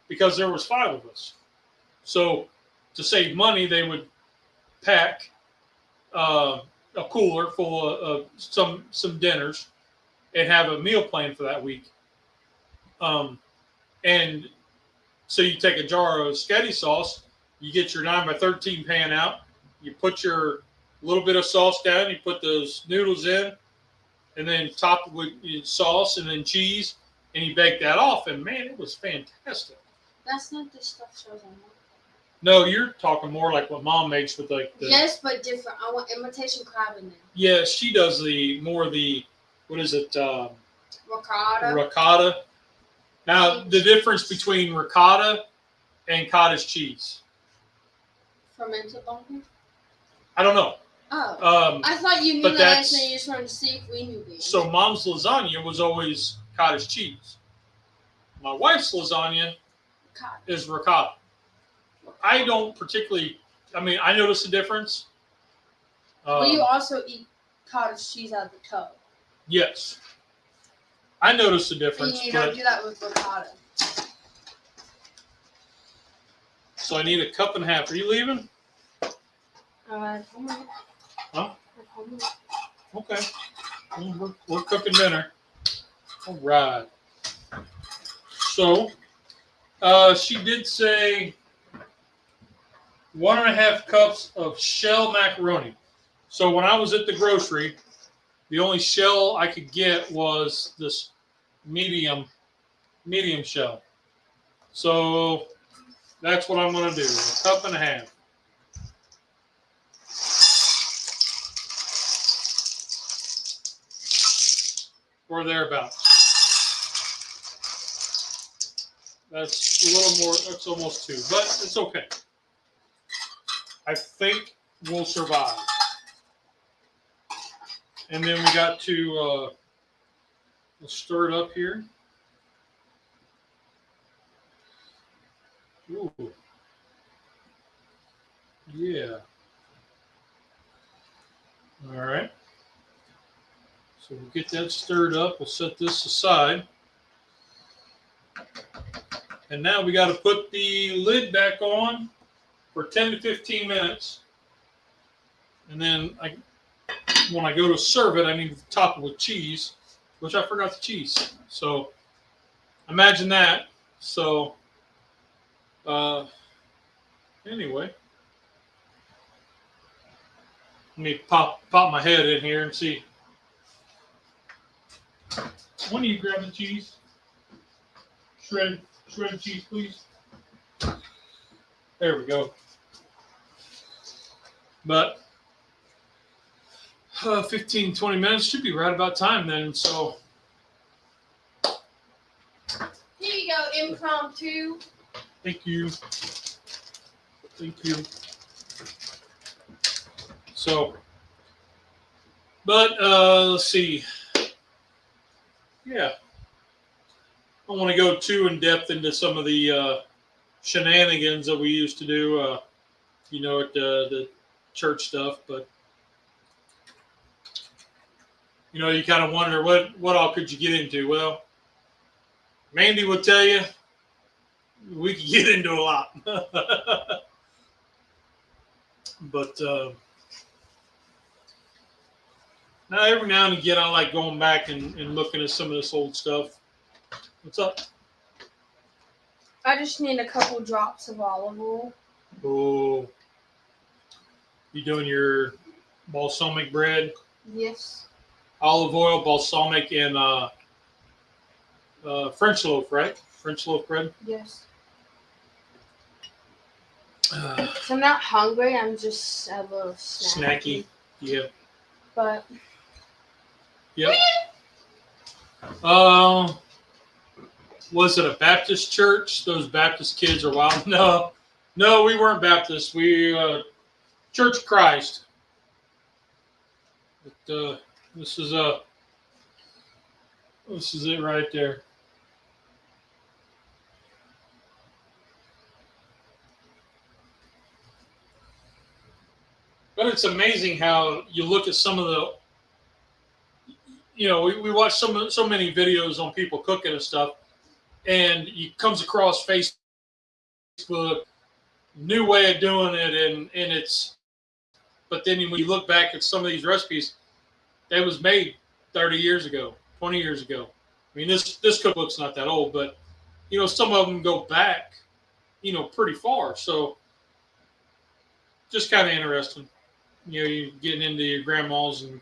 because there was 5 of us. So to save money, they would pack a cooler full of some dinners and have a meal plan for that week. And so you take a jar of spaghetti sauce, you get your 9x13 pan out, you put your little bit of sauce down, you put those noodles in, and then top it with sauce and then cheese, and you bake that off. And man, it was fantastic. That's not the stuffed shells I want. No, you're talking more like what Mom makes with like the. Yes, but different. I want imitation crab in there. Yeah, she does what is it? Ricotta. Ricotta. Now, the difference between ricotta and cottage cheese. Fermented bumpkin? I don't know. Oh. I thought you knew but that answer. You just wanted to see if we knew the answer. So Mom's lasagna was always cottage cheese. My wife's lasagna is ricotta. I don't particularly. I mean, I notice a difference. But you also eat cottage cheese out of the tub. Yes. I notice a difference. And you don't do that with ricotta. So I need a cup and a half. Are you leaving? Huh? Okay. Well, we're cooking dinner. All right. So, she did say 1.5 cups of shell macaroni. So when I was at the grocery, the only shell I could get was this medium shell. So that's what I'm going to do. 1.5 cups. Or thereabouts. That's a little more, that's almost 2, but it's okay. I think we'll survive. And then we got to we'll stir it up here. Ooh. Yeah. All right. So we'll get that stirred up. We'll set this aside. And now we got to put the lid back on for 10 to 15 minutes. And then when I go to serve it, I need to top it with cheese, which I forgot the cheese. So imagine that. So anyway, let me pop my head in here and see. One of you grab the cheese. Shredded cheese, please. There we go. But 15, 20 minutes should be right about time then. So here you go, impromptu. thank you. Thank you. So, but let's see. Yeah. I don't want to go too in depth into some of the shenanigans that we used to do, at the church stuff, but you kind of wonder what all could you get into. Well, Mandy will tell you we could get into a lot, but now every now and again I like going back and looking at some of this old stuff. What's up? I just need a couple drops of olive oil. Oh, you doing your balsamic bread? Yes. Olive oil, balsamic, and French loaf, right? French loaf bread. Yes. So I'm not hungry. I'm just a little snacky. Yeah. But. Yep. Was it a Baptist church? Those Baptist kids are wild. No, we weren't Baptist. We Church of Christ. But this is it right there. But it's amazing how you look at some of the, we watch so many videos on people cooking and stuff, and it comes across Facebook, new way of doing it, and it's, but then when you look back at some of these recipes, that was made 30 years ago, 20 years ago. I mean, this cookbook's not that old, but, some of them go back, pretty far. So just kind of interesting. You're getting into your grandmas and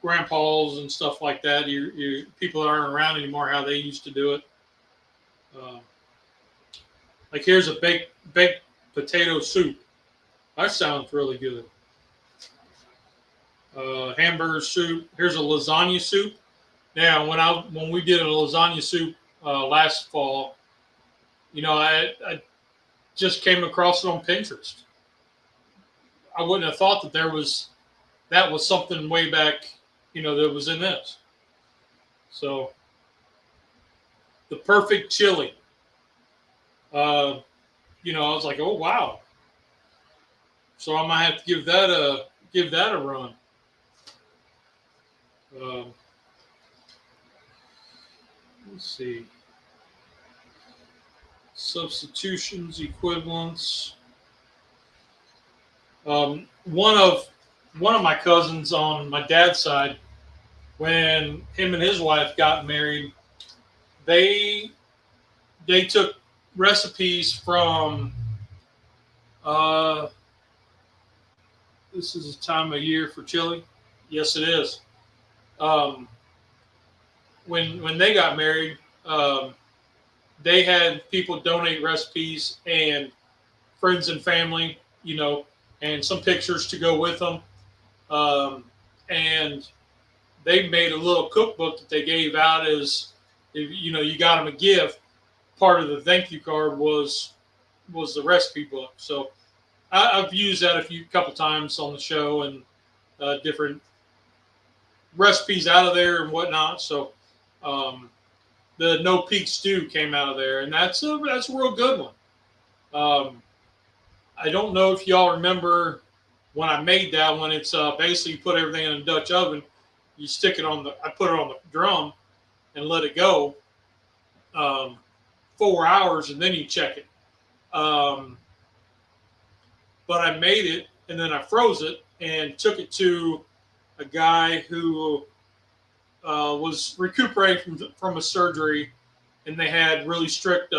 grandpas and stuff like that. You people that aren't around anymore, how they used to do it. Like here's a baked potato soup. That sounds really good. Hamburger soup. Here's a lasagna soup. Now, when we did a lasagna soup last fall, I just came across it on Pinterest. I wouldn't have thought that was something way back, that was in this. So, the perfect chili. I was like, oh wow. So I might have to give that a run. Let's see. Substitutions, equivalents. One of my cousins on my dad's side, when him and his wife got married, they took recipes from this is a time of year for chili. Yes, it is. When they got married, they had people donate recipes and friends and family, and some pictures to go with them. And they made a little cookbook that they gave out as, you got them a gift. Part of the thank you card was the recipe book. So I've used that a couple times on the show, and different recipes out of there and whatnot. So the no peak stew came out of there, and that's a real good one. I don't know if y'all remember when I made that one. It's basically you put everything in a Dutch oven. You stick it I put it on the drum and let it go 4 hours, and then you check it. But I made it, and then I froze it and took it to a guy who was recuperating from a surgery, and they had really strict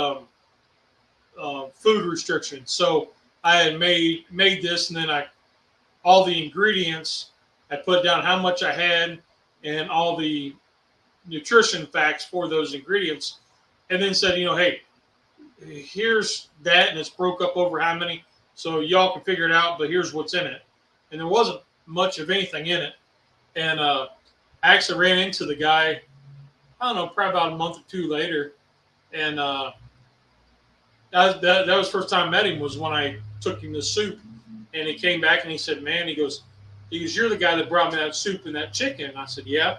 food restrictions. So I had made this, and then all the ingredients, I put down how much I had and all the nutrition facts for those ingredients, and then said, hey, here's that, and it's broke up over how many, so y'all can figure it out, but here's what's in it. And there wasn't much of anything in it. And I actually ran into the guy, I don't know, probably about a month or two later. And that was the first time I met him, was when I took him to soup. And he came back and he said, man, he goes, you're the guy that brought me that soup and that chicken. And I said, yeah.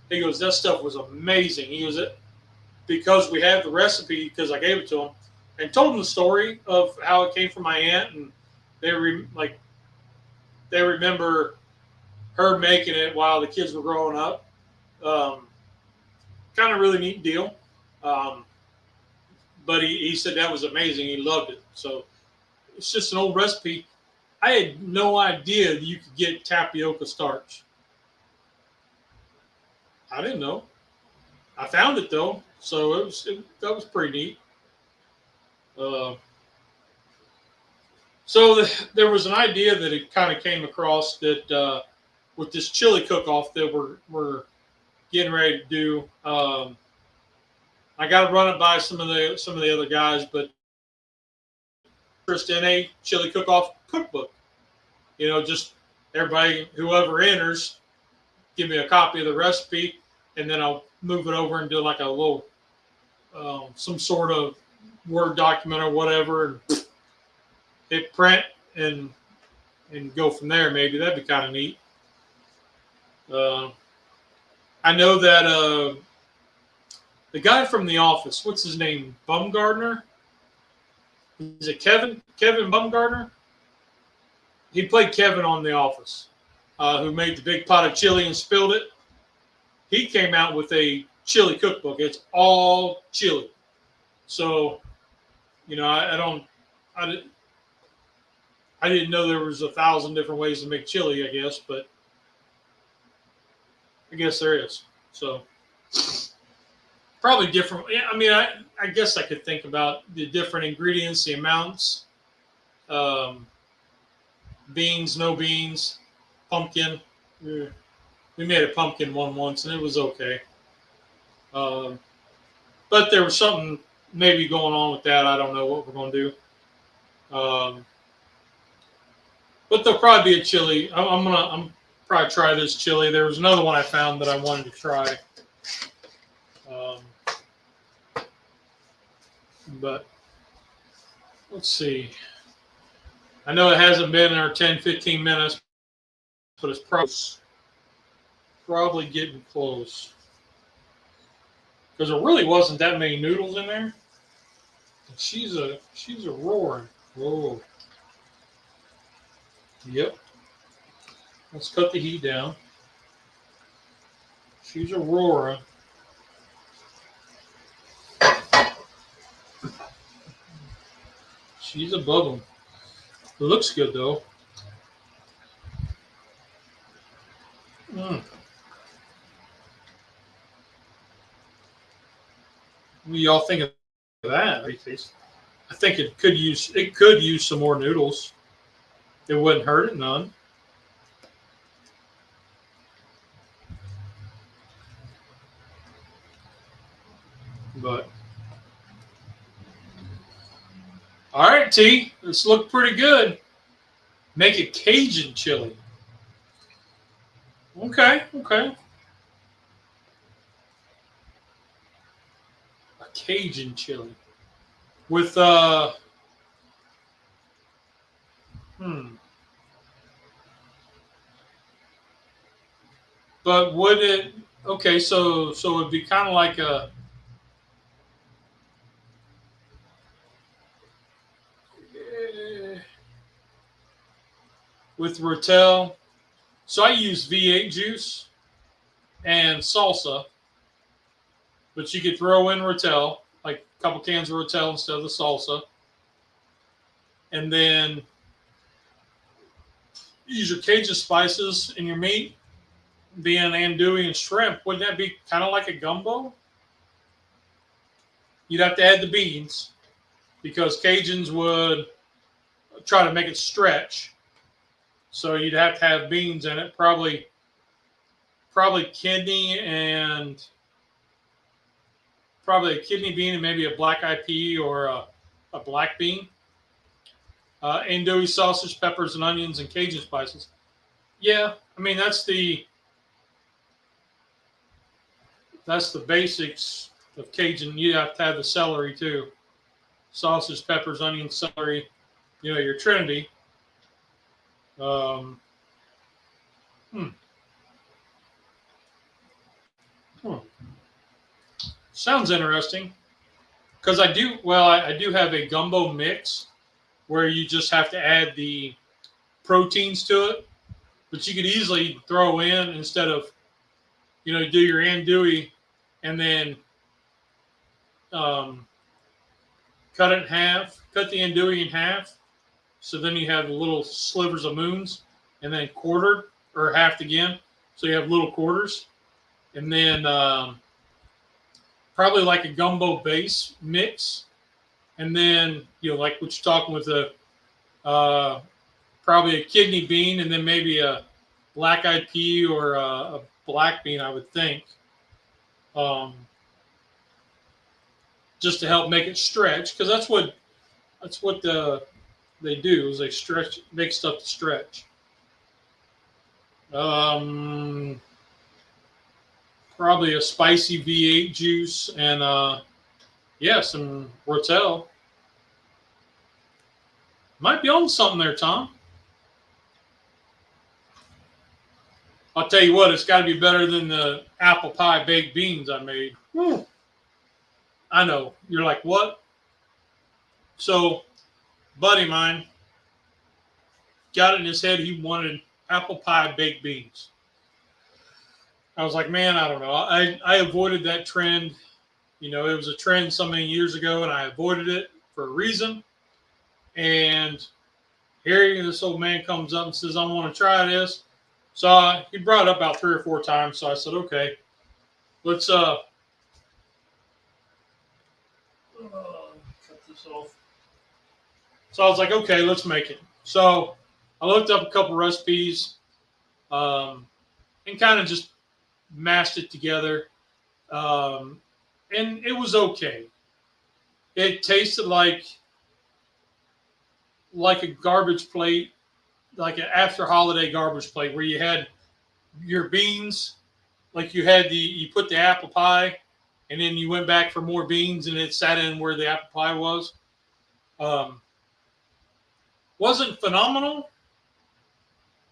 He goes, that stuff was amazing. He goes, because we have the recipe, because I gave it to him, and told him the story of how it came from my aunt, and they remember her making it while the kids were growing up. Kind of really neat deal. But he said that was amazing. He loved it. So it's just an old recipe. I had no idea that you could get tapioca starch. I didn't know. I found it though, so that was pretty neat. So there was an idea that it kind of came across that with this chili cook-off that we're getting ready to do. I got to run it by some of the other guys, but interest in a chili cook-off cookbook. Just everybody, whoever enters, give me a copy of the recipe, and then I'll move it over and do like a little, some sort of Word document or whatever, and hit print and go from there. Maybe that'd be kind of neat. I know that the guy from The Office, what's his name? Bumgardner? Is it Kevin? Kevin Bumgardner? He played Kevin on The Office, who made the big pot of chili and spilled it. He came out with a chili cookbook. It's all chili. So, I didn't know there was 1,000 different ways to make chili, I guess, but I guess there is. So probably different. Yeah, I mean, I guess I could think about the different ingredients, the amounts, beans, no beans, pumpkin. We made a pumpkin one once, and it was okay. But there was something maybe going on with that. I don't know what we're going to do. But there'll probably be a chili. I'm probably try this chili. There was another one I found that I wanted to try. But let's see. I know it hasn't been in our 10, 15 minutes, but it's probably getting close. Because there really wasn't that many noodles in there. She's a roaring. Whoa. Yep. Let's cut the heat down. She's a roaring. She's above them. It looks good though. What do y'all think of that? I think it could use some more noodles. It wouldn't hurt it none. But all right, T, this looked pretty good. Make it Cajun chili. Okay. A Cajun chili with But would it? Okay, so it'd be kind of like a. With Rotel, so I use V8 juice and salsa, but you could throw in Rotel, like a couple cans of Rotel instead of the salsa, and then use your Cajun spices in your meat, being andouille and shrimp. Wouldn't that be kind of like a gumbo? You'd have to add the beans because Cajuns would try to make it stretch. So you'd have to have beans in it, probably kidney and probably a kidney bean and maybe a black eyed pea or a black bean. Andouille sausage, peppers and onions, and Cajun spices. Yeah, I mean that's the basics of Cajun. You have to have the celery too. Sausage, peppers, onions, celery. You know, your Trinity. Um, hmm. Hmm. Sounds interesting. Because I do have a gumbo mix where you just have to add the proteins to it. But you could easily throw in, instead of, do your andouille and then um, cut it in half, cut the andouille in half. So then you have the little slivers of moons, and then quartered or halved again. So you have little quarters. And then probably like a gumbo base mix. And then, like what you're talking with probably a kidney bean, and then maybe a black-eyed pea or a black bean, I would think, just to help make it stretch, because that's what they do, is they stretch, make stuff to stretch. Probably a spicy V8 juice and some Rotel. Might be on something there, Tom. I'll tell you what, it's got to be better than the apple pie baked beans I made. Whew. I know. You're like, what? So, buddy of mine got it in his head he wanted apple pie baked beans. I was like, man, I don't know. I avoided that trend. It was a trend so many years ago, and I avoided it for a reason. And here this old man comes up and says, I want to try this. So he brought it up about 3 or 4 times. So I said, okay, let's cut this off. So I was like, okay, let's make it. So I looked up a couple recipes and kind of just mashed it together. And it was okay. It tasted like a garbage plate, like an after holiday garbage plate, where you had your beans, like you put the apple pie, and then you went back for more beans, and it sat in where the apple pie was. Wasn't phenomenal.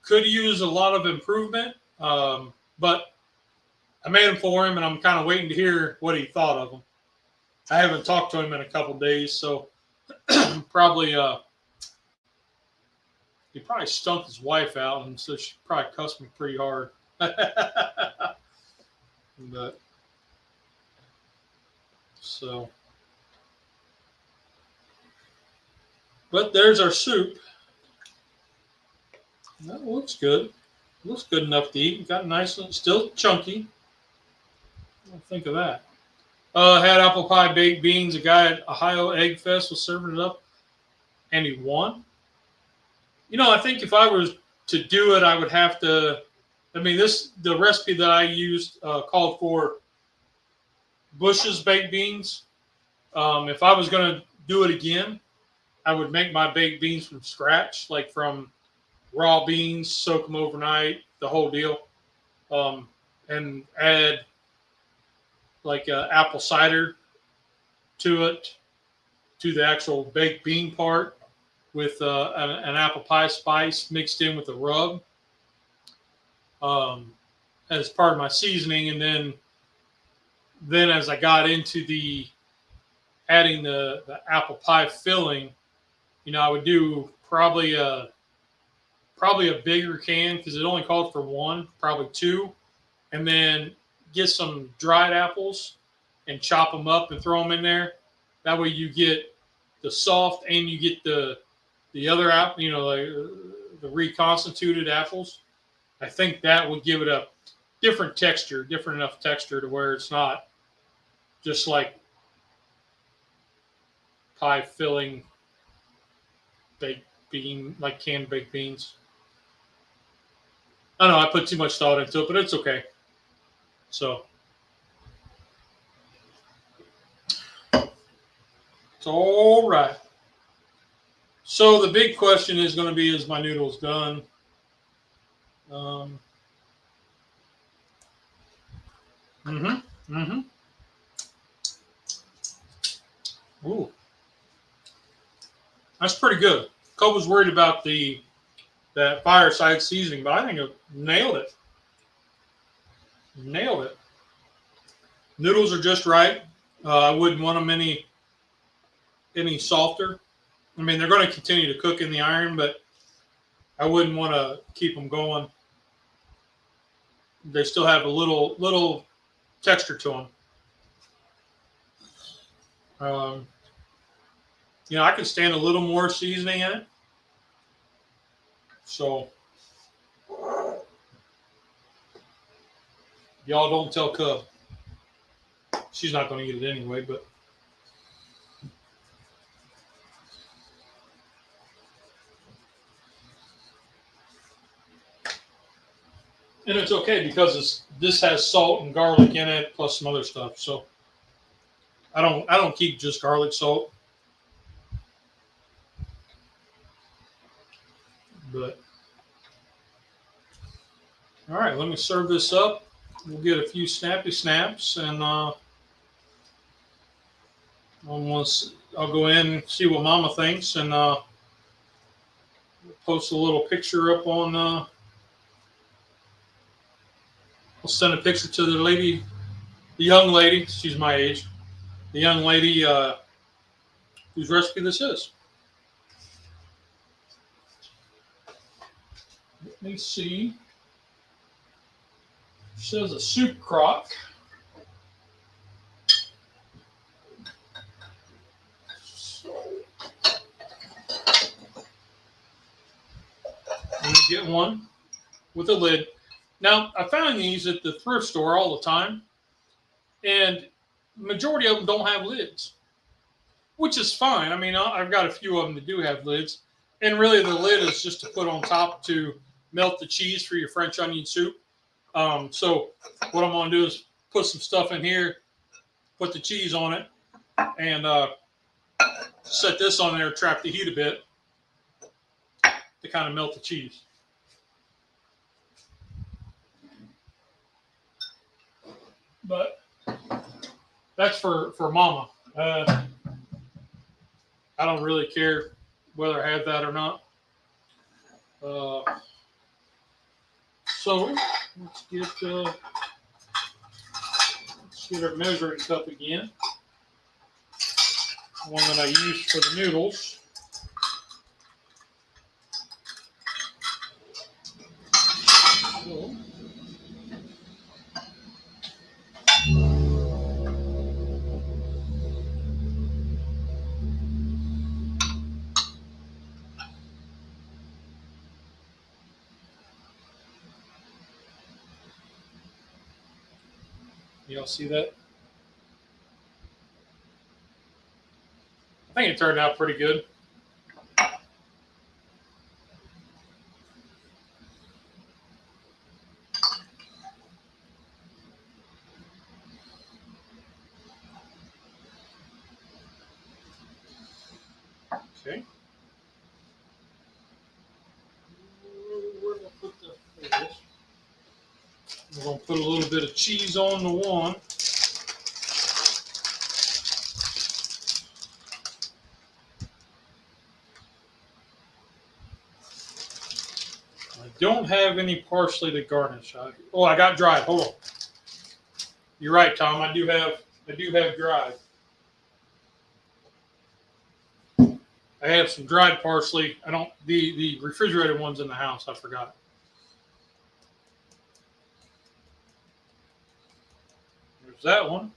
Could use a lot of improvement, but I made them for him, and I'm kind of waiting to hear what he thought of them. I haven't talked to him in a couple days, so probably he probably stunk his wife out, and so she probably cussed me pretty hard. But there's our soup. That looks good. Looks good enough to eat. Got nice, still chunky. What do you think of that? Had apple pie baked beans. A guy at Ohio Egg Fest was serving it up, and he won. I think if I was to do it, I would have to. I mean, the recipe that I used called for Bush's baked beans. If I was going to do it again, I would make my baked beans from scratch, like from raw beans, soak them overnight, the whole deal, and add like apple cider to it, to the actual baked bean part, with an apple pie spice mixed in with a rub as part of my seasoning. And then as I got into adding the apple pie filling, I would do probably a bigger can, because it only called for 1, probably 2, and then get some dried apples and chop them up and throw them in there. That way you get the soft and you get the other apple, like the reconstituted apples. I think that would give it a different enough texture to where it's not just like pie filling baked bean, like canned baked beans. I don't know, I put too much thought into it, but it's okay. So It's all right. So the big question is going to be, is my noodles done? Ooh, that's pretty good. Cole was worried about that fireside seasoning, but I think it nailed it. Nailed it. Noodles are just right. I wouldn't want them any softer. I mean, they're going to continue to cook in the iron, but I wouldn't want to keep them going. They still have a little texture to them. I can stand a little more seasoning in it. So, y'all don't tell Cub. She's not going to eat it anyway, but. And it's okay because this has salt and garlic in it, plus some other stuff. So I don't keep just garlic salt. But all right, let me serve this up. We'll get a few snappy snaps, and I'll go in and see what Mama thinks, and post a little picture up on. I'll send a picture to the young lady. She's my age. The young lady whose recipe this is. Let me see. It says a soup crock. I'm going to get one with a lid. Now, I found these at the thrift store all the time, and the majority of them don't have lids, which is fine. I mean, I've got a few of them that do have lids, and really the lid is just to put on top to melt the cheese for your French onion soup. So what I'm going to do is put some stuff in here, put the cheese on it, and set this on there, trap the heat a bit to kind of melt the cheese. But that's for Mama. I don't really care whether I have that or not. So let's get our measuring cup again. The one that I used for the noodles. So, y'all see that? I think it turned out pretty good. Okay. Where did I put the? There it is. We're going to put a little bit of cheese on the one. I don't have any parsley to garnish. I got dried. Hold on. You're right, Tom. I do have dried. I have some dried parsley. I don't the refrigerated ones in the house. I forgot. There's that one.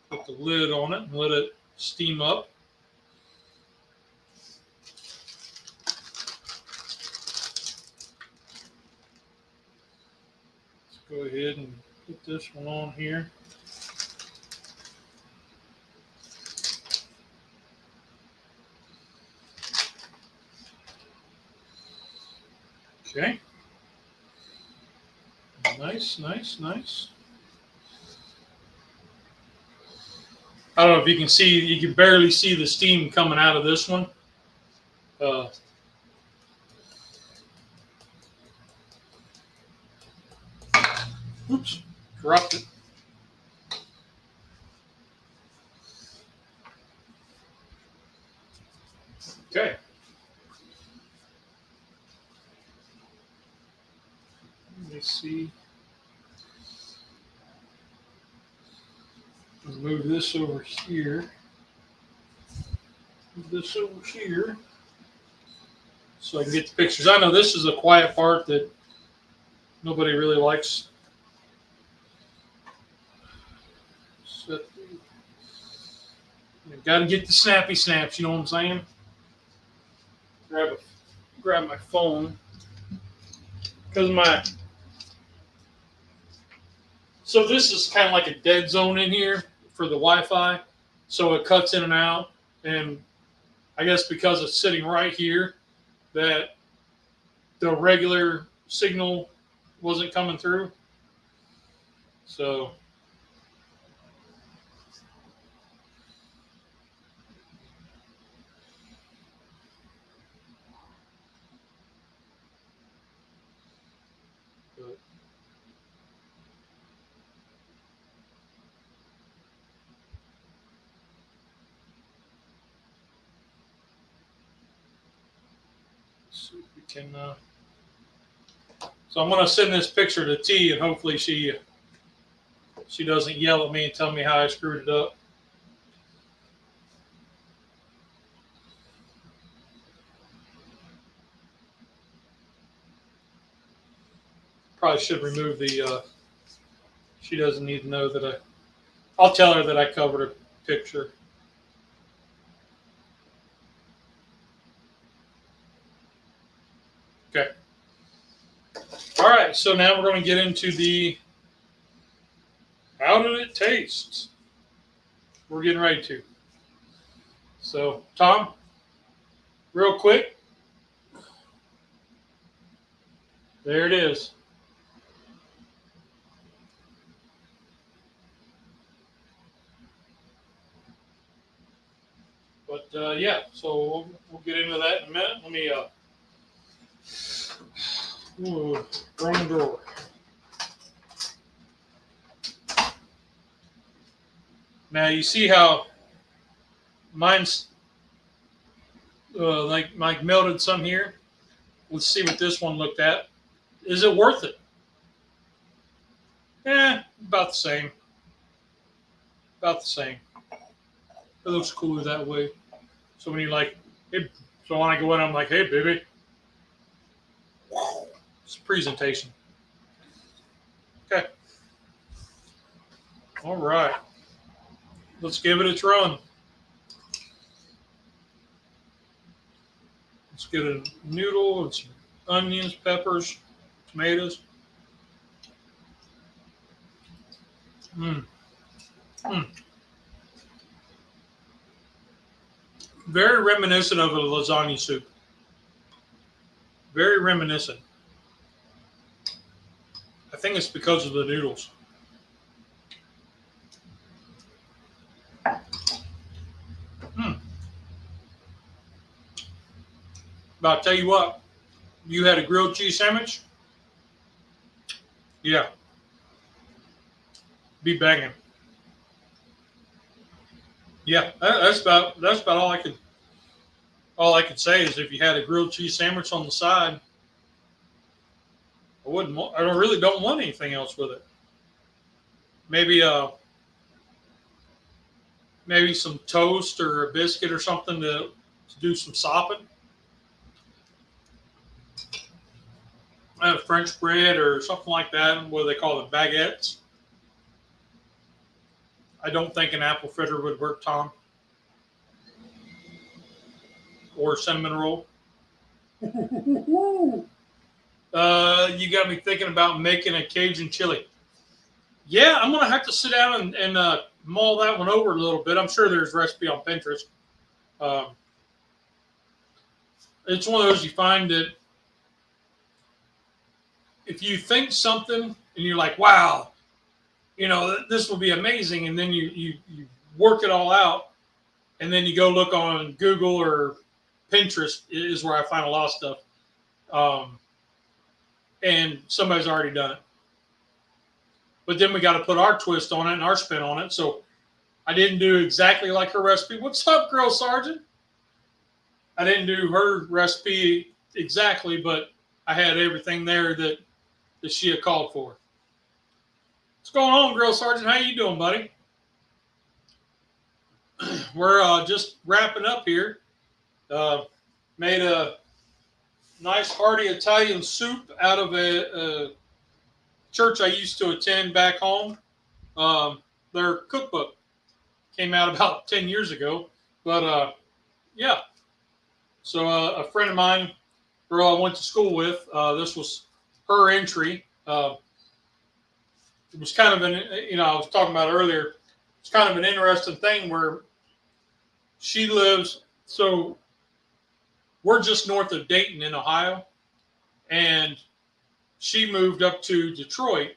Put the lid on it and let it steam up. Let's go ahead and put this one on here. Okay. Nice, nice, nice. I don't know if you can see, you can barely see the steam coming out of this one. Oops, dropped it. Okay. Let me see. Move this over here. Move this over here. So I can get the pictures. I know this is a quiet part that nobody really likes. Got to get the snappy snaps, you know what I'm saying? Grab my phone. So this is kind of like a dead zone in here for the Wi-Fi. So it cuts in and out. And I guess because it's sitting right here, that the regular signal wasn't coming through. So see if we can. So I'm going to send this picture to T, and hopefully she doesn't yell at me and tell me how I screwed it up. Probably should remove the. She doesn't need to know that I'll tell her that I covered a picture. Okay. All right. So now we're going to get into the. How did it taste? We're getting ready to. So, Tom, real quick. There it is. But yeah, so we'll get into that in a minute. Let me wrong drawer. Now you see how mine's like melted some here. Let's see what this one looked at. Is it worth it? About the same. About the same. It looks cooler that way. So when you like, hey, so when I go in, I'm like, hey, baby. It's a presentation. Okay. All right. Let's give it a run. Let's get a noodle and some onions, peppers, tomatoes. Very reminiscent of a lasagna soup. Very reminiscent. I think it's because of the noodles. But I'll tell you what, you had a grilled cheese sandwich? Yeah. Be banging. Yeah, that's about all I could say is if you had a grilled cheese sandwich on the side, I really don't want anything else with it. Maybe some toast or a biscuit or something to do some sopping. French bread or something like that, what do they call it, baguettes? I don't think an apple fritter would work, Tom. Or a cinnamon roll. You got me thinking about making a Cajun chili. Yeah, I'm going to have to sit down and mull that one over a little bit. I'm sure there's a recipe on Pinterest. It's one of those you find that if you think something and you're like, wow, this will be amazing, and then you work it all out, and then you go look on Google or Pinterest is where I find a lot of stuff. And somebody's already done it. But then we got to put our twist on it and our spin on it. So I didn't do exactly like her recipe. What's up, Girl Sergeant? I didn't do her recipe exactly, but I had everything there that she had called for. What's going on, Girl Sergeant? How you doing, buddy? We're just wrapping up here. Made a nice hearty Italian soup out of a church I used to attend back home. Their cookbook came out about 10 years ago. But, yeah. So a friend of mine, girl I went to school with, this was her entry. It was kind of an, I was talking about earlier, it's kind of an interesting thing where she lives, so we're just north of Dayton in Ohio, and she moved up to Detroit,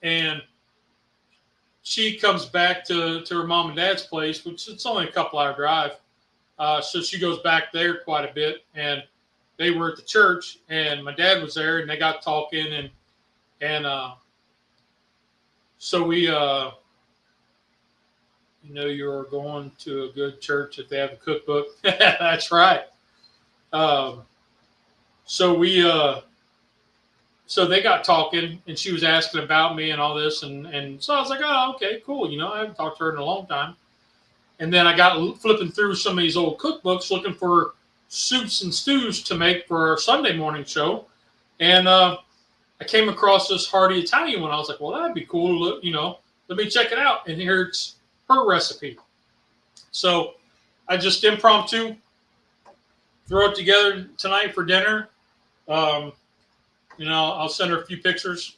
and she comes back to her mom and dad's place, which it's only a couple-hour drive. So she goes back there quite a bit, and they were at the church, and my dad was there, and they got talking, and so we, you're going to a good church if they have a cookbook. That's right. So they got talking, and she was asking about me and all this, and so I was like, oh, okay, cool. I haven't talked to her in a long time. And then I got flipping through some of these old cookbooks looking for soups and stews to make for our Sunday morning show. And I came across this hearty Italian one. I was like, well, that'd be cool. Let me check it out. And here's her recipe. So I just impromptu throw it together tonight for dinner. I'll send her a few pictures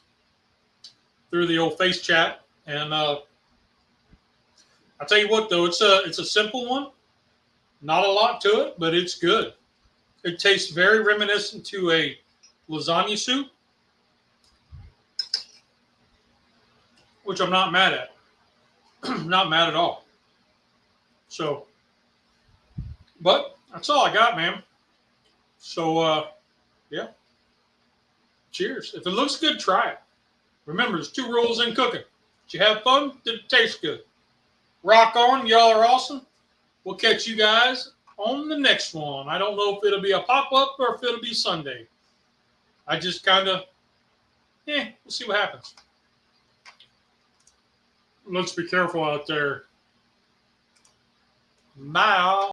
through the old face chat. And I'll tell you what, though, it's a simple one. Not a lot to it, but it's good. It tastes very reminiscent to a lasagna soup, which I'm not mad at. Not mad at all. So, but that's all I got, man. So, yeah. Cheers. If it looks good, try it. Remember, there's 2 rules in cooking. Did you have fun? Did it taste good? Rock on. Y'all are awesome. We'll catch you guys on the next one. I don't know if it'll be a pop-up or if it'll be Sunday. I just kind of, we'll see what happens. Let's be careful out there. Bye.